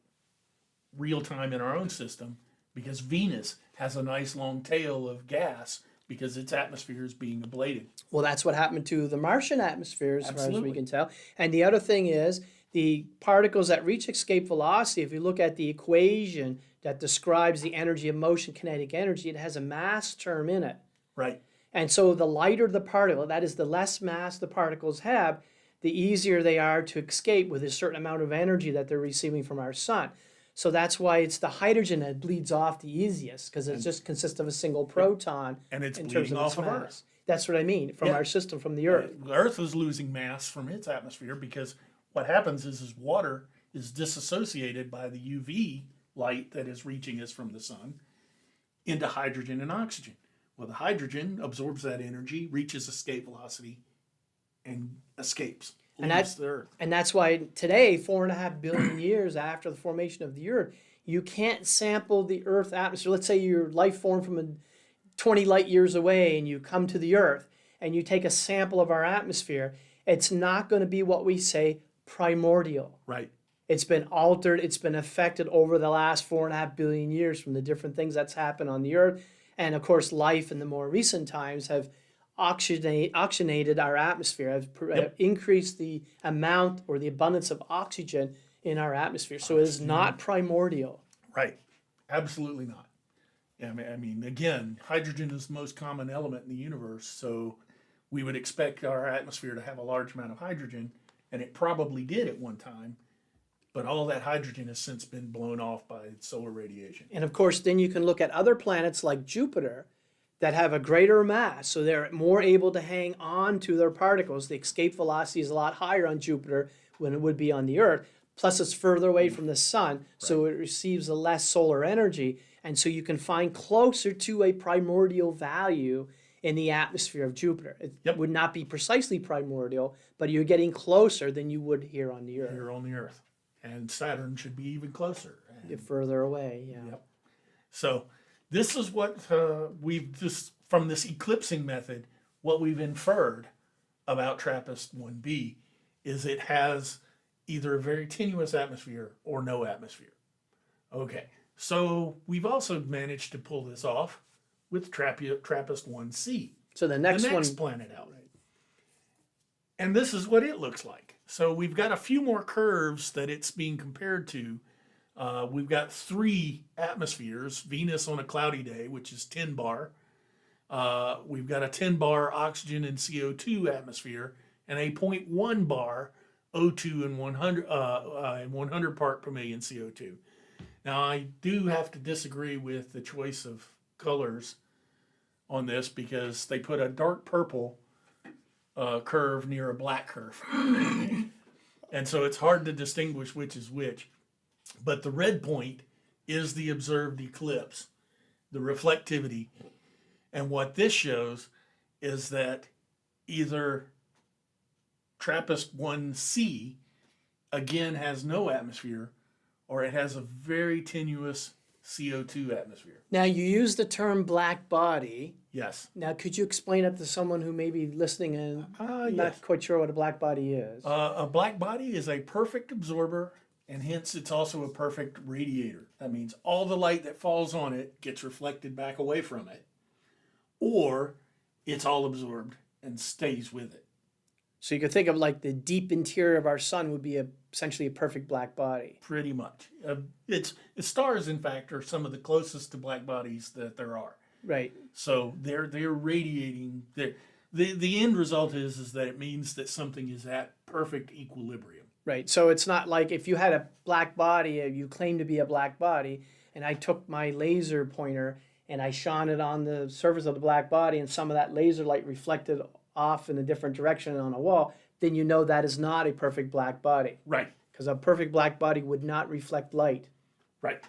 real time in our own system because Venus has a nice long tail of gas because its atmosphere is being ablated. Well, that's what happened to the Martian atmosphere, as far as we Absolutely. can tell. And the other thing is, the particles that reach escape velocity, if you look at the equation that describes the energy of motion, kinetic energy, it has a mass term in it. Right. And so the lighter the particle, that is, the less mass the particles have, the easier they are to escape with a certain amount of energy that they're receiving from our sun. So that's why it's the hydrogen that bleeds off the easiest, because it just consists of a single proton And it's in terms bleeding of its off of mass. Earth. That's what I mean, from Yeah. our system, from the Earth. Earth is losing mass from its atmosphere because what happens is water is disassociated by the UV light that is reaching us from the sun into hydrogen and oxygen. Well, the hydrogen absorbs that energy, reaches escape velocity, and escapes. And Leaves the Earth. And that's why today, 4.5 billion years after the formation of the Earth, you can't sample the Earth atmosphere. Let's say your life formed from 20 light years away and you come to the Earth and you take a sample of our atmosphere. It's not going to be what we say primordial. Right. It's been altered, it's been affected over the last 4.5 billion years from the different things that's happened on the Earth. And of course, life in the more recent times have oxygenated our atmosphere, have increased the amount or the abundance of oxygen in our atmosphere. So it is not primordial. Right. Absolutely not. I mean, again, hydrogen is the most common element in the universe, so we would expect our atmosphere to have a large amount of hydrogen, and it probably did at one time, but all that hydrogen has since been blown off by solar radiation. And of course, then you can look at other planets like Jupiter that have a greater mass, so they're more able to hang on to their particles. The escape velocity is a lot higher on Jupiter than it would be on the Earth. Plus, it's further away from the sun, so it receives a less solar energy. And so you can find closer to a primordial value in the atmosphere of Jupiter. It would not be precisely primordial, but you're getting closer than you would here on the Earth. Here on the Earth. And Saturn should be even closer. You're further away, yeah. Yep. So this is what we've just, from this eclipsing method, what we've inferred about Trappist-1b is it has either a very tenuous atmosphere or no atmosphere. Okay, so we've also managed to pull this off with Trappist-1c, So the next one, planet out. And this is what it looks like. So we've got a few more curves that it's being compared to. We've got 3 atmospheres, Venus on a cloudy day, which is 10 bar. We've got a 10 bar oxygen and CO2 atmosphere and a 0.1 bar O2 and 100 part per million CO2. Now, I do have to disagree with the choice of colors on this because they put a dark purple curve near a black curve. And so it's hard to distinguish which is which. But the red point is the observed eclipse, the reflectivity. And what this shows is that either Trappist-1c, again, has no atmosphere, or it has a very tenuous CO2 atmosphere. now you use the term black body. Yes. Now, could you explain it to someone who may be listening and Yes. not quite sure what a black body is? A black body is a perfect absorber, and hence it's also a perfect radiator. That means all the light that falls on it gets reflected back away from it, or it's all absorbed and stays with it. So you could think of like the deep interior of our sun would be essentially a perfect black body. Pretty much. Stars, in fact, are some of the closest to black bodies that there are. Right. So they're radiating. The end result is that it means that something is at perfect equilibrium. Right. So it's not like if you had a black body, you claim to be a black body, and I took my laser pointer and I shone it on the surface of the black body, and some of that laser light reflected off in a different direction on a wall, then you know that is not a perfect black body. Right. Because a perfect black body would not reflect light. Right.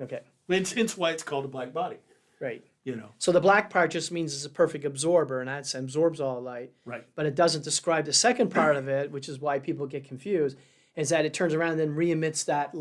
Okay. Hence why it's called a black body. Right. you know. So the black part just means it's a perfect absorber, and that absorbs all light. Right. But it doesn't describe the second part of it, which is why people get confused, is that it turns around and then re-emits that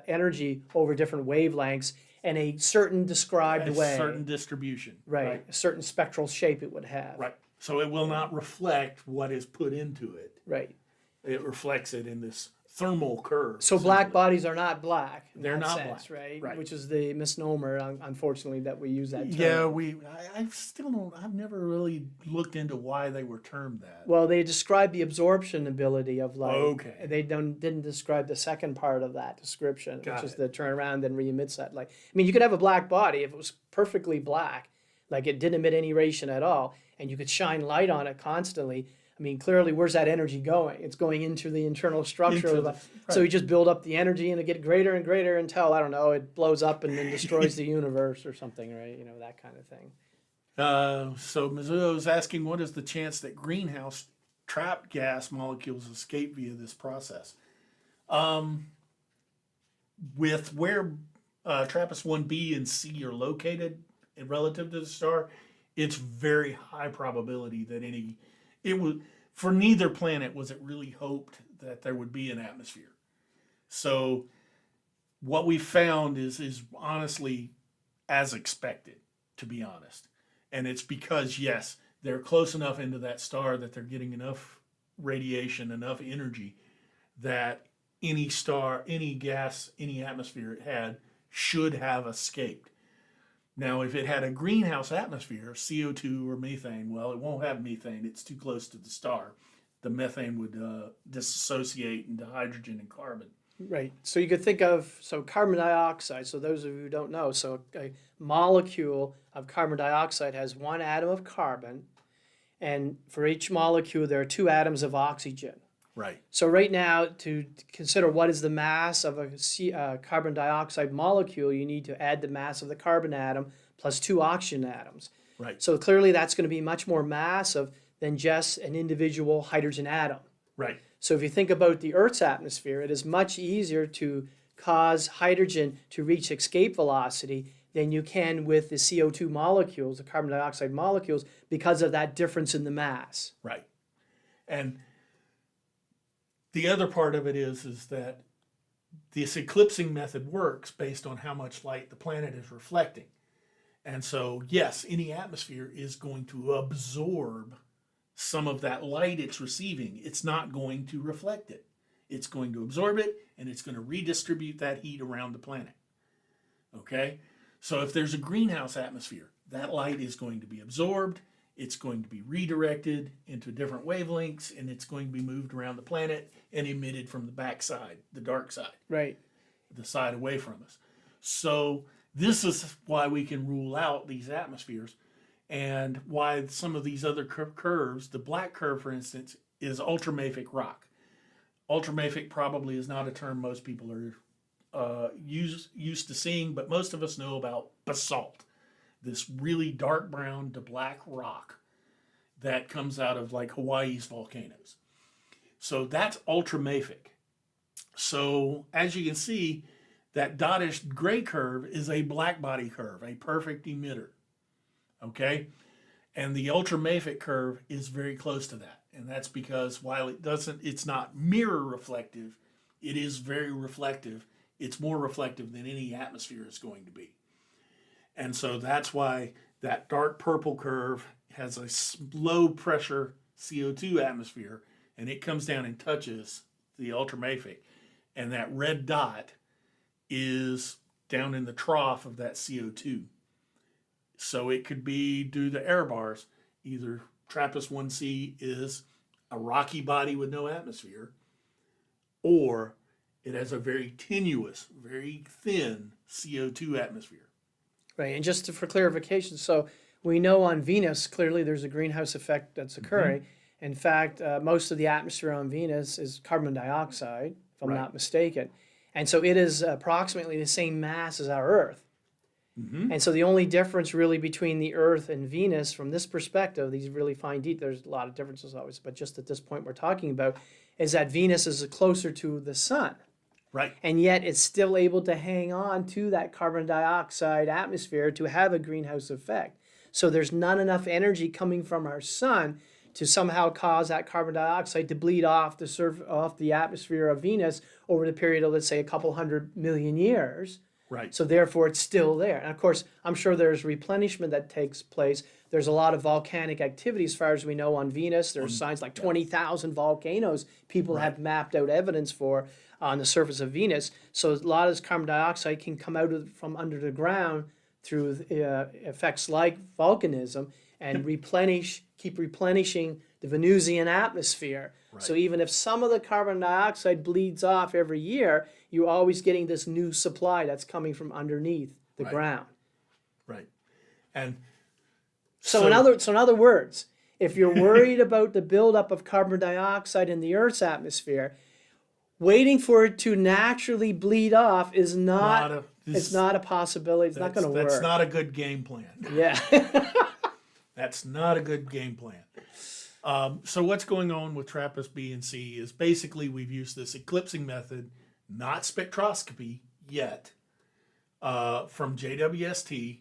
energy over different wavelengths in a certain described way. A certain distribution. Right. A certain spectral shape it would have. Right. So it will not reflect what is put into it. Right. It reflects it in this thermal curve. So black bodies are not black. They're not sense, black, right? right. Which is the misnomer, unfortunately, that we use that term. Yeah, I still don't. I've never really looked into why they were termed that. Well, they describe the absorption ability of light. Okay. They didn't describe the second part of that description, Got which is it. the turn around and re-emits that light. I mean, you could have a black body if it was perfectly black, like it didn't emit any radiation at all, and you could shine light on it constantly. I mean, clearly, where's that energy going? It's going into the internal structure of the. So you just build up the energy and it get greater and greater until, I don't know, it blows up and then destroys the universe or something, right? You know, that kind of thing. So Mizuho is asking, what is the chance that greenhouse trapped gas molecules escape via this process? With where Trappist1b and C are located relative to the star, it's very high probability that for neither planet was it really hoped that there would be an atmosphere. So what we found is honestly as expected, to be honest. And it's because, yes, they're close enough into that star that they're getting enough radiation, enough energy that any star, any gas, any atmosphere it had should have escaped. Now, if it had a greenhouse atmosphere, CO2 or methane, well, it won't have methane. It's too close to the star. The methane would dissociate into hydrogen and carbon. Right. So you could think of carbon dioxide. So those of you who don't know, so a molecule of carbon dioxide has one atom of carbon, and for each molecule there are two atoms of oxygen. Right. So right now, to consider what is the mass of a carbon dioxide molecule, you need to add the mass of the carbon atom plus two oxygen atoms. Right. So clearly that's going to be much more massive than just an individual hydrogen atom. Right. So if you think about the Earth's atmosphere, it is much easier to cause hydrogen to reach escape velocity than you can with the CO2 molecules, the carbon dioxide molecules, because of that difference in the mass. Right. And the other part of it is that this eclipsing method works based on how much light the planet is reflecting. And so, yes, any atmosphere is going to absorb some of that light it's receiving. It's not going to reflect it. It's going to absorb it, and it's going to redistribute that heat around the planet. Okay? So if there's a greenhouse atmosphere, that light is going to be absorbed, it's going to be redirected into different wavelengths, and it's going to be moved around the planet and emitted from the backside, the dark side. Right. The side away from us. So this is why we can rule out these atmospheres, and why some of these other curves, the black curve, for instance, is ultramafic rock. Ultramafic probably is not a term most people are used to seeing, but most of us know about basalt, this really dark brown to black rock that comes out of like Hawaii's volcanoes. So that's ultramafic. So as you can see, that dotted gray curve is a black body curve, a perfect emitter. Okay? And the ultramafic curve is very close to that. And that's because while it's not mirror reflective, it is very reflective. It's more reflective than any atmosphere is going to be. And so that's why that dark purple curve has a low pressure CO2 atmosphere, and it comes down and touches the ultramafic. And that red dot is down in the trough of that CO2. So it could be due to error bars. Either Trappist1c is a rocky body with no atmosphere, or it has a very tenuous, very thin CO2 atmosphere. Right. And just for clarification, so we know on Venus, clearly there's a greenhouse effect that's occurring. Mm-hmm. In fact, most of the atmosphere on Venus is carbon dioxide, if I'm not mistaken. And so it is approximately the same mass as our Earth. Mm-hmm. And so the only difference really between the Earth and Venus from this perspective, these really fine details, there's a lot of differences always, but just at this point we're talking about, is that Venus is closer to the sun. Right. And yet it's still able to hang on to that carbon dioxide atmosphere to have a greenhouse effect. So there's not enough energy coming from our sun to somehow cause that carbon dioxide to bleed off off the atmosphere of Venus over the period of, let's say, a couple 100 million years. Right. So therefore, it's still there. And of course, I'm sure there's replenishment that takes place. There's a lot of volcanic activity, as far as we know, on Venus. There's signs like 20,000 volcanoes people have mapped out evidence for on the surface of Venus. So a lot of this carbon dioxide can come from under the ground through effects like volcanism and keep replenishing the Venusian atmosphere. Right. So even if some of the carbon dioxide bleeds off every year, you're always getting this new supply that's coming from underneath the ground. Right. And so in other words, if you're worried about the buildup of carbon dioxide in the Earth's atmosphere, waiting for it to naturally bleed off is not a possibility. It's not going to work. That's not a good game plan. Yeah. That's not a good game plan. So what's going on with Trappist B and C is basically we've used this eclipsing method, not spectroscopy yet, from JWST,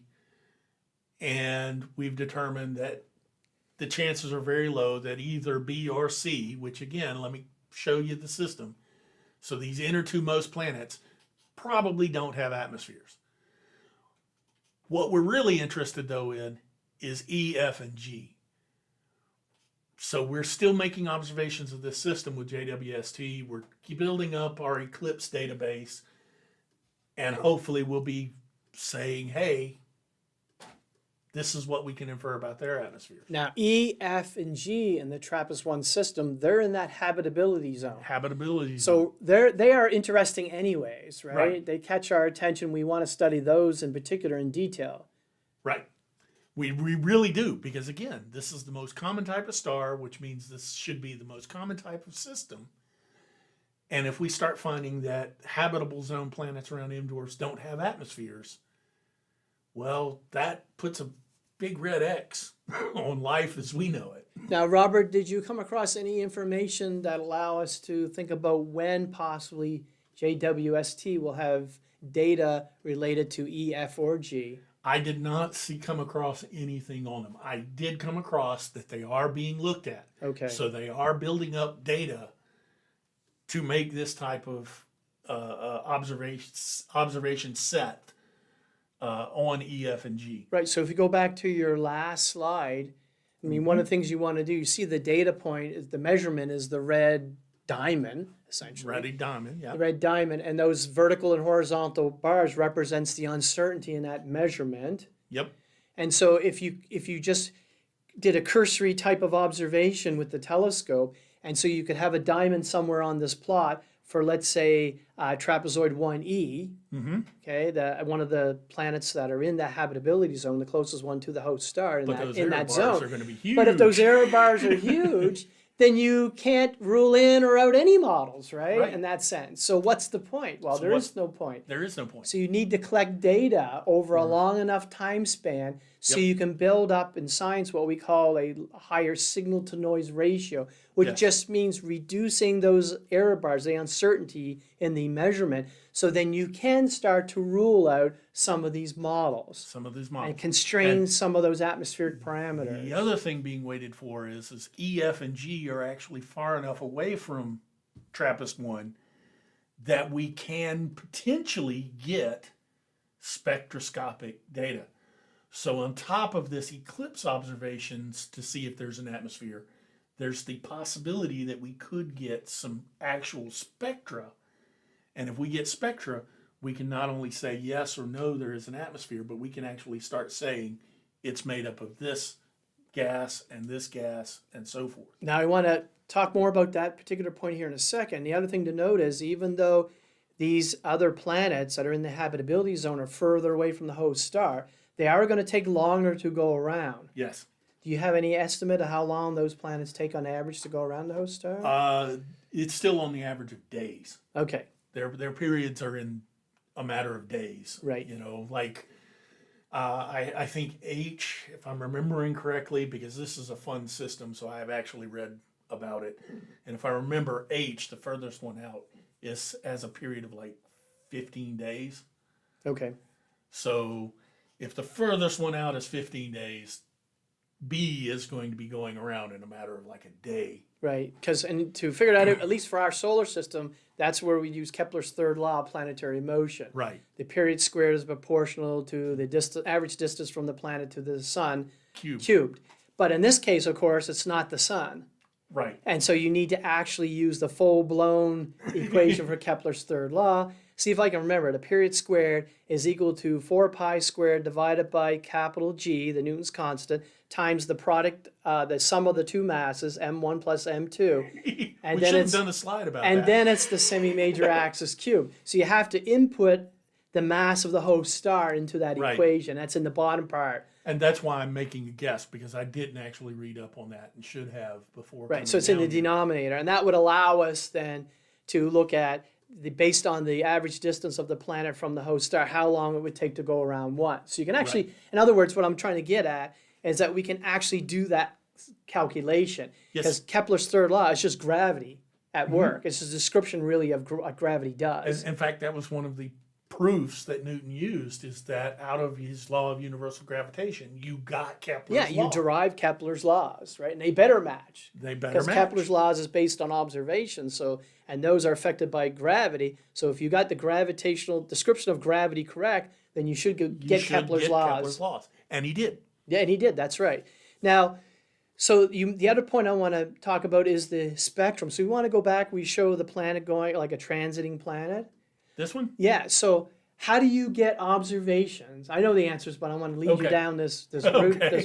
and we've determined that the chances are very low that either B or C, which again, let me show you the system. So these inner two most planets probably don't have atmospheres. What we're really interested though in is E, F, and G. So we're still making observations of this system with JWST. We're building up our Eclipse database, and hopefully we'll be saying, hey, this is what we can infer about their atmosphere. Now, E, F, and G in the Trappist-1 system, they're in that habitability zone. Habitability So they are interesting anyways, right? Right. They catch our attention. We want to study those in particular in detail. Right. We really do, because again, this is the most common type of star, which means this should be the most common type of system. And if we start finding that habitable zone planets around M dwarfs don't have atmospheres, well, that puts a big red X on life as we know it. Now, Robert, did you come across any information that allow us to think about when possibly JWST will have data related to E, F, or G? I did not come across anything on them. I did come across that they are being looked at. Okay. So they are building up data to make this type of observation set on E, F, and G. Right. So if you go back to your last slide, I mean, one of the things you want to do, you see the data point is the measurement is the red diamond, essentially. Red diamond, yeah. The red diamond, and those vertical and horizontal bars represents the uncertainty in that measurement. Yep. And so if you just did a cursory type of observation with the telescope, and so you could have a diamond somewhere on this plot for, let's say, trapezoid 1e, okay, one of the planets that are in that habitability zone, the closest one to the host star in that zone. Are going to be huge. But if those error bars are huge, then you can't rule in or out any models, right? In that sense. So what's the point? Well, there is no point. There is no point. So you need to collect data over a long enough time span so you can build up in science what we call a higher signal to noise ratio, which just means reducing those error bars, the uncertainty in the measurement, so then you can start to rule out some of these models. And constrain some of those atmospheric parameters. The other thing being waited for is E, F, and G are actually far enough away from Trappist-1 that we can potentially get spectroscopic data. So on top of this eclipse observations to see if there's an atmosphere, there's the possibility that we could get some actual spectra. And if we get spectra, we can not only say yes or no there is an atmosphere, but we can actually start saying it's made up of this gas and so forth. Now I want to talk more about that particular point here in a second. The other thing to note is even though these other planets that are in the habitability zone are further away from the host star, they are going to take longer to go around. Yes. Do you have any estimate of how long those planets take on average to go around the host star? It's still on the average of days. Okay. Their periods are in a matter of days. Right. You know, like I think H, if I'm remembering correctly, because this is a fun system, so I have actually read about it. And if I remember H, the furthest one out, has a period of like 15 days. Okay. So if the furthest one out is 15 days, B is going to be going around in a matter of like a day. Right, because and to figure it out, at least for our solar system, that's where we use Kepler's third law of planetary motion. Right. The period squared is proportional to the average distance from the planet to the sun cubed. But in this case, of course, it's not the sun. Right. And so you need to actually use the full-blown equation for Kepler's third law. See if I can remember. The period squared is equal to 4 pi squared divided by capital G, the Newton's constant, times the product, the sum of the two masses, m1 plus m2. And we should have done a slide about that. And then it's the semi-major axis cubed. So you have to input the mass of the host star into that equation. That's in the bottom part. And that's why I'm making a guess, because I didn't actually read up on that and should have before. Right, so it's in the denominator. And that would allow us then to look at, based on the average distance of the planet from the host star, how long it would take to go around one. So you can actually, in other words, what I'm trying to get at is that we can actually do that calculation. Because Kepler's third law is just gravity at work. It's a description really of what gravity does. In fact, that was one of the proofs that Newton used, is that out of his law of universal gravitation, you got Kepler's law. Yeah, you derive Kepler's laws, right? And they better match. They better match. Because Kepler's laws is based on observation, so, and those are affected by gravity. So if you got the gravitational description of gravity correct, then you should get Kepler's laws. And he did. Yeah, and he did, that's right. Now, so the other point I want to talk about is the spectrum. So we want to go back, we show the planet going like a transiting planet. This one? Yeah, so how do you get observations? I know the answers, but I want to lead you down this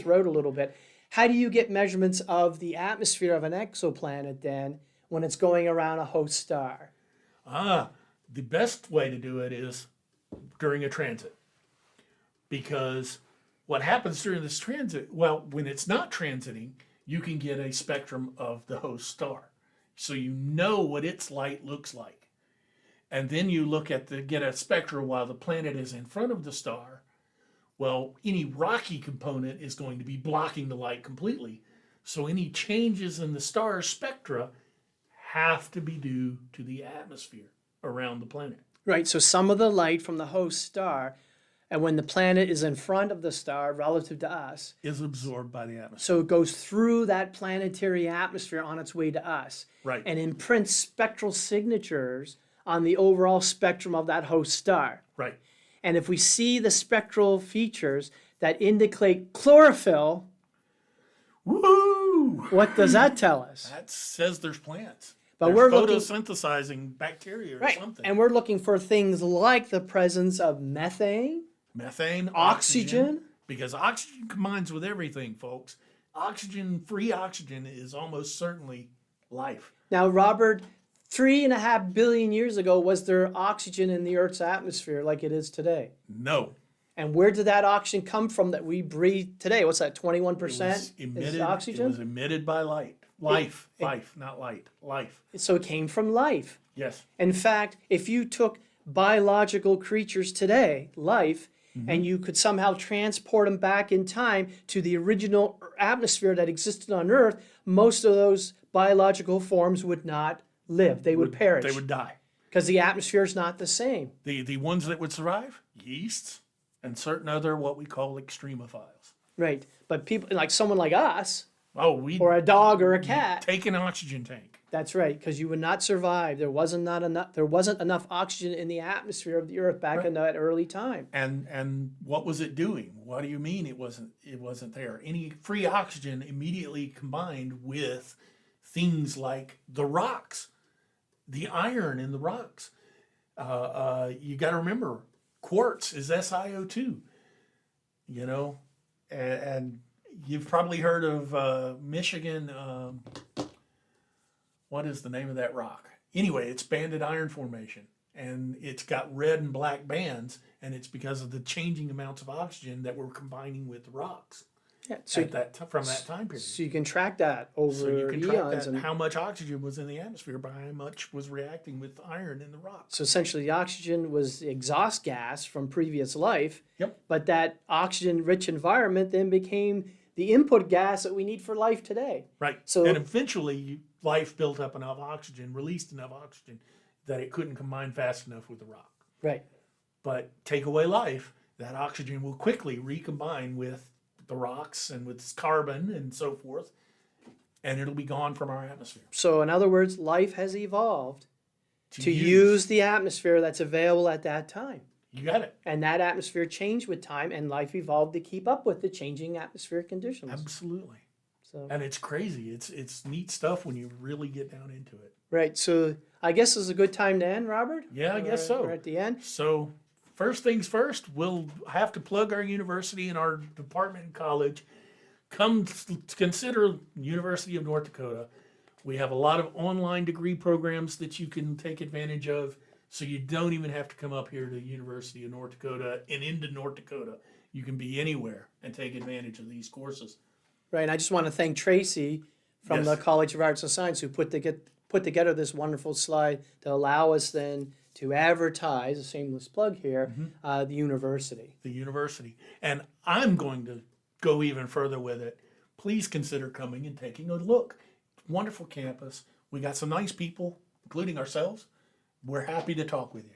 road a little bit. How do you get measurements of the atmosphere of an exoplanet then when it's going around a host star? The best way to do it is during a transit. Because what happens during this transit, well, when it's not transiting, you can get a spectrum of the host star. So you know what its light looks like. And then you look at get a spectra while the planet is in front of the star. Well, any rocky component is going to be blocking the light completely. So any changes in the star's spectra have to be due to the atmosphere around the planet. Right, so some of the light from the host star, and when the planet is in front of the star relative to us, is absorbed by the atmosphere. So it goes through that planetary atmosphere on its way to us. Right. And imprints spectral signatures on the overall spectrum of that host star. Right. And if we see the spectral features that indicate chlorophyll, woo! What does that tell us? That says there's plants. But we're photosynthesizing bacteria or something. And we're looking for things like the presence of methane, oxygen. Because oxygen combines with everything, folks. Free oxygen is almost certainly life. Now, Robert, 3.5 billion years ago, was there oxygen in the Earth's atmosphere like it is today? No. And where did that oxygen come from that we breathe today? What's that, 21% is oxygen? It was emitted by light. Life, not light. Life. So it came from life. Yes. In fact, if you took biological creatures today, life, and you could somehow transport them back in time to the original atmosphere that existed on Earth, most of those biological forms would not live. They would perish. They would die. Because the atmosphere is not the same. The ones that would survive? Yeasts and certain other what we call extremophiles. Right. But people like someone like us, or a dog or a cat, take an oxygen tank. That's right, because you would not survive. There wasn't enough oxygen in the atmosphere of the Earth back in that early time. And what was it doing? What do you mean it wasn't there? Any free oxygen immediately combined with things like the rocks, the iron in the rocks. You got to remember, quartz is SiO2. You know, and you've probably heard of Michigan. What is the name of that rock? Anyway, it's banded iron formation, and it's got red and black bands, and it's because of the changing amounts of oxygen that were combining with the rocks. Yeah, so from that time period. So you can track that over So you can track eons. that, how much oxygen was in the atmosphere by how much was reacting with iron in the rocks. So essentially the oxygen was the exhaust gas from previous life. Yep. But that oxygen-rich environment then became the input gas that we need for life today. Right. So, and eventually life built up enough oxygen, released enough oxygen that it couldn't combine fast enough with the rock. Right. But take away life, that oxygen will quickly recombine with the rocks and with carbon and so forth, and it'll be gone from our atmosphere. So in other words, life has evolved to use the atmosphere that's available at that time. You got it. And that atmosphere changed with time, and life evolved to keep up with the changing atmospheric conditions. Absolutely. So, And it's crazy. It's neat stuff when you really get down into it. right. So I guess it's a good time to end, Robert? Yeah, I guess so. We're at the end. So first things first, we'll have to plug our university and our department and college. Come consider University of North Dakota. We have a lot of online degree programs that you can take advantage of, so you don't even have to come up here to the University of North Dakota and into North Dakota. You can be anywhere and take advantage of these courses. Right. And I just want to thank Tracy from the Yes. College of Arts and Science who put together this wonderful slide to allow us then to advertise, a shameless plug here, the university. The university. And I'm going to go even further with it. Please consider coming and taking a look. Wonderful campus. We got some nice people, including ourselves. We're happy to talk with you.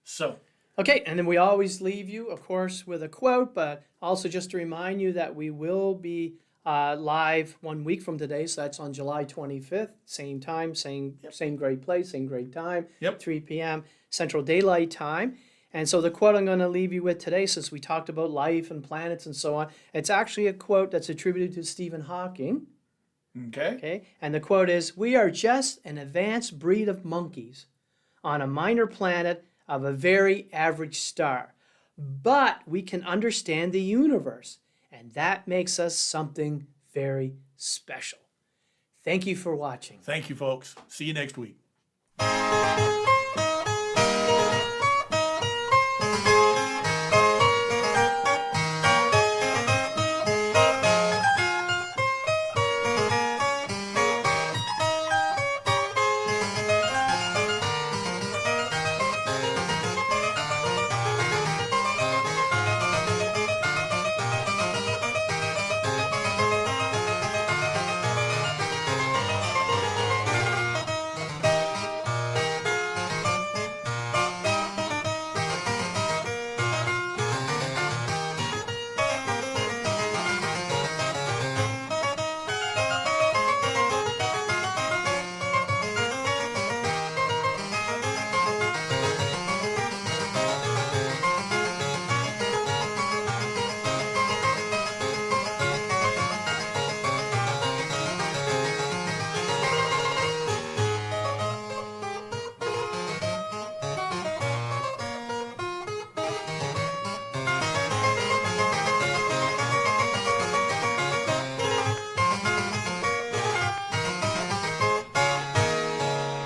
So, Okay, and then we always leave you, of course, with a quote, but also just to remind you that we will be live 1 week from today, so that's on July 25th, same time, same great place, same great time, Yep. 3 p.m. Central Daylight Time. And so the quote I'm going to leave you with today, since we talked about life and planets and so on, it's actually a quote that's attributed to Stephen Hawking. okay. Okay, and the quote is, "We are just an advanced breed of monkeys on a minor planet of a very average star. But we can understand the universe, and that makes us something very special." Thank you for watching. Thank you, folks. See you next week.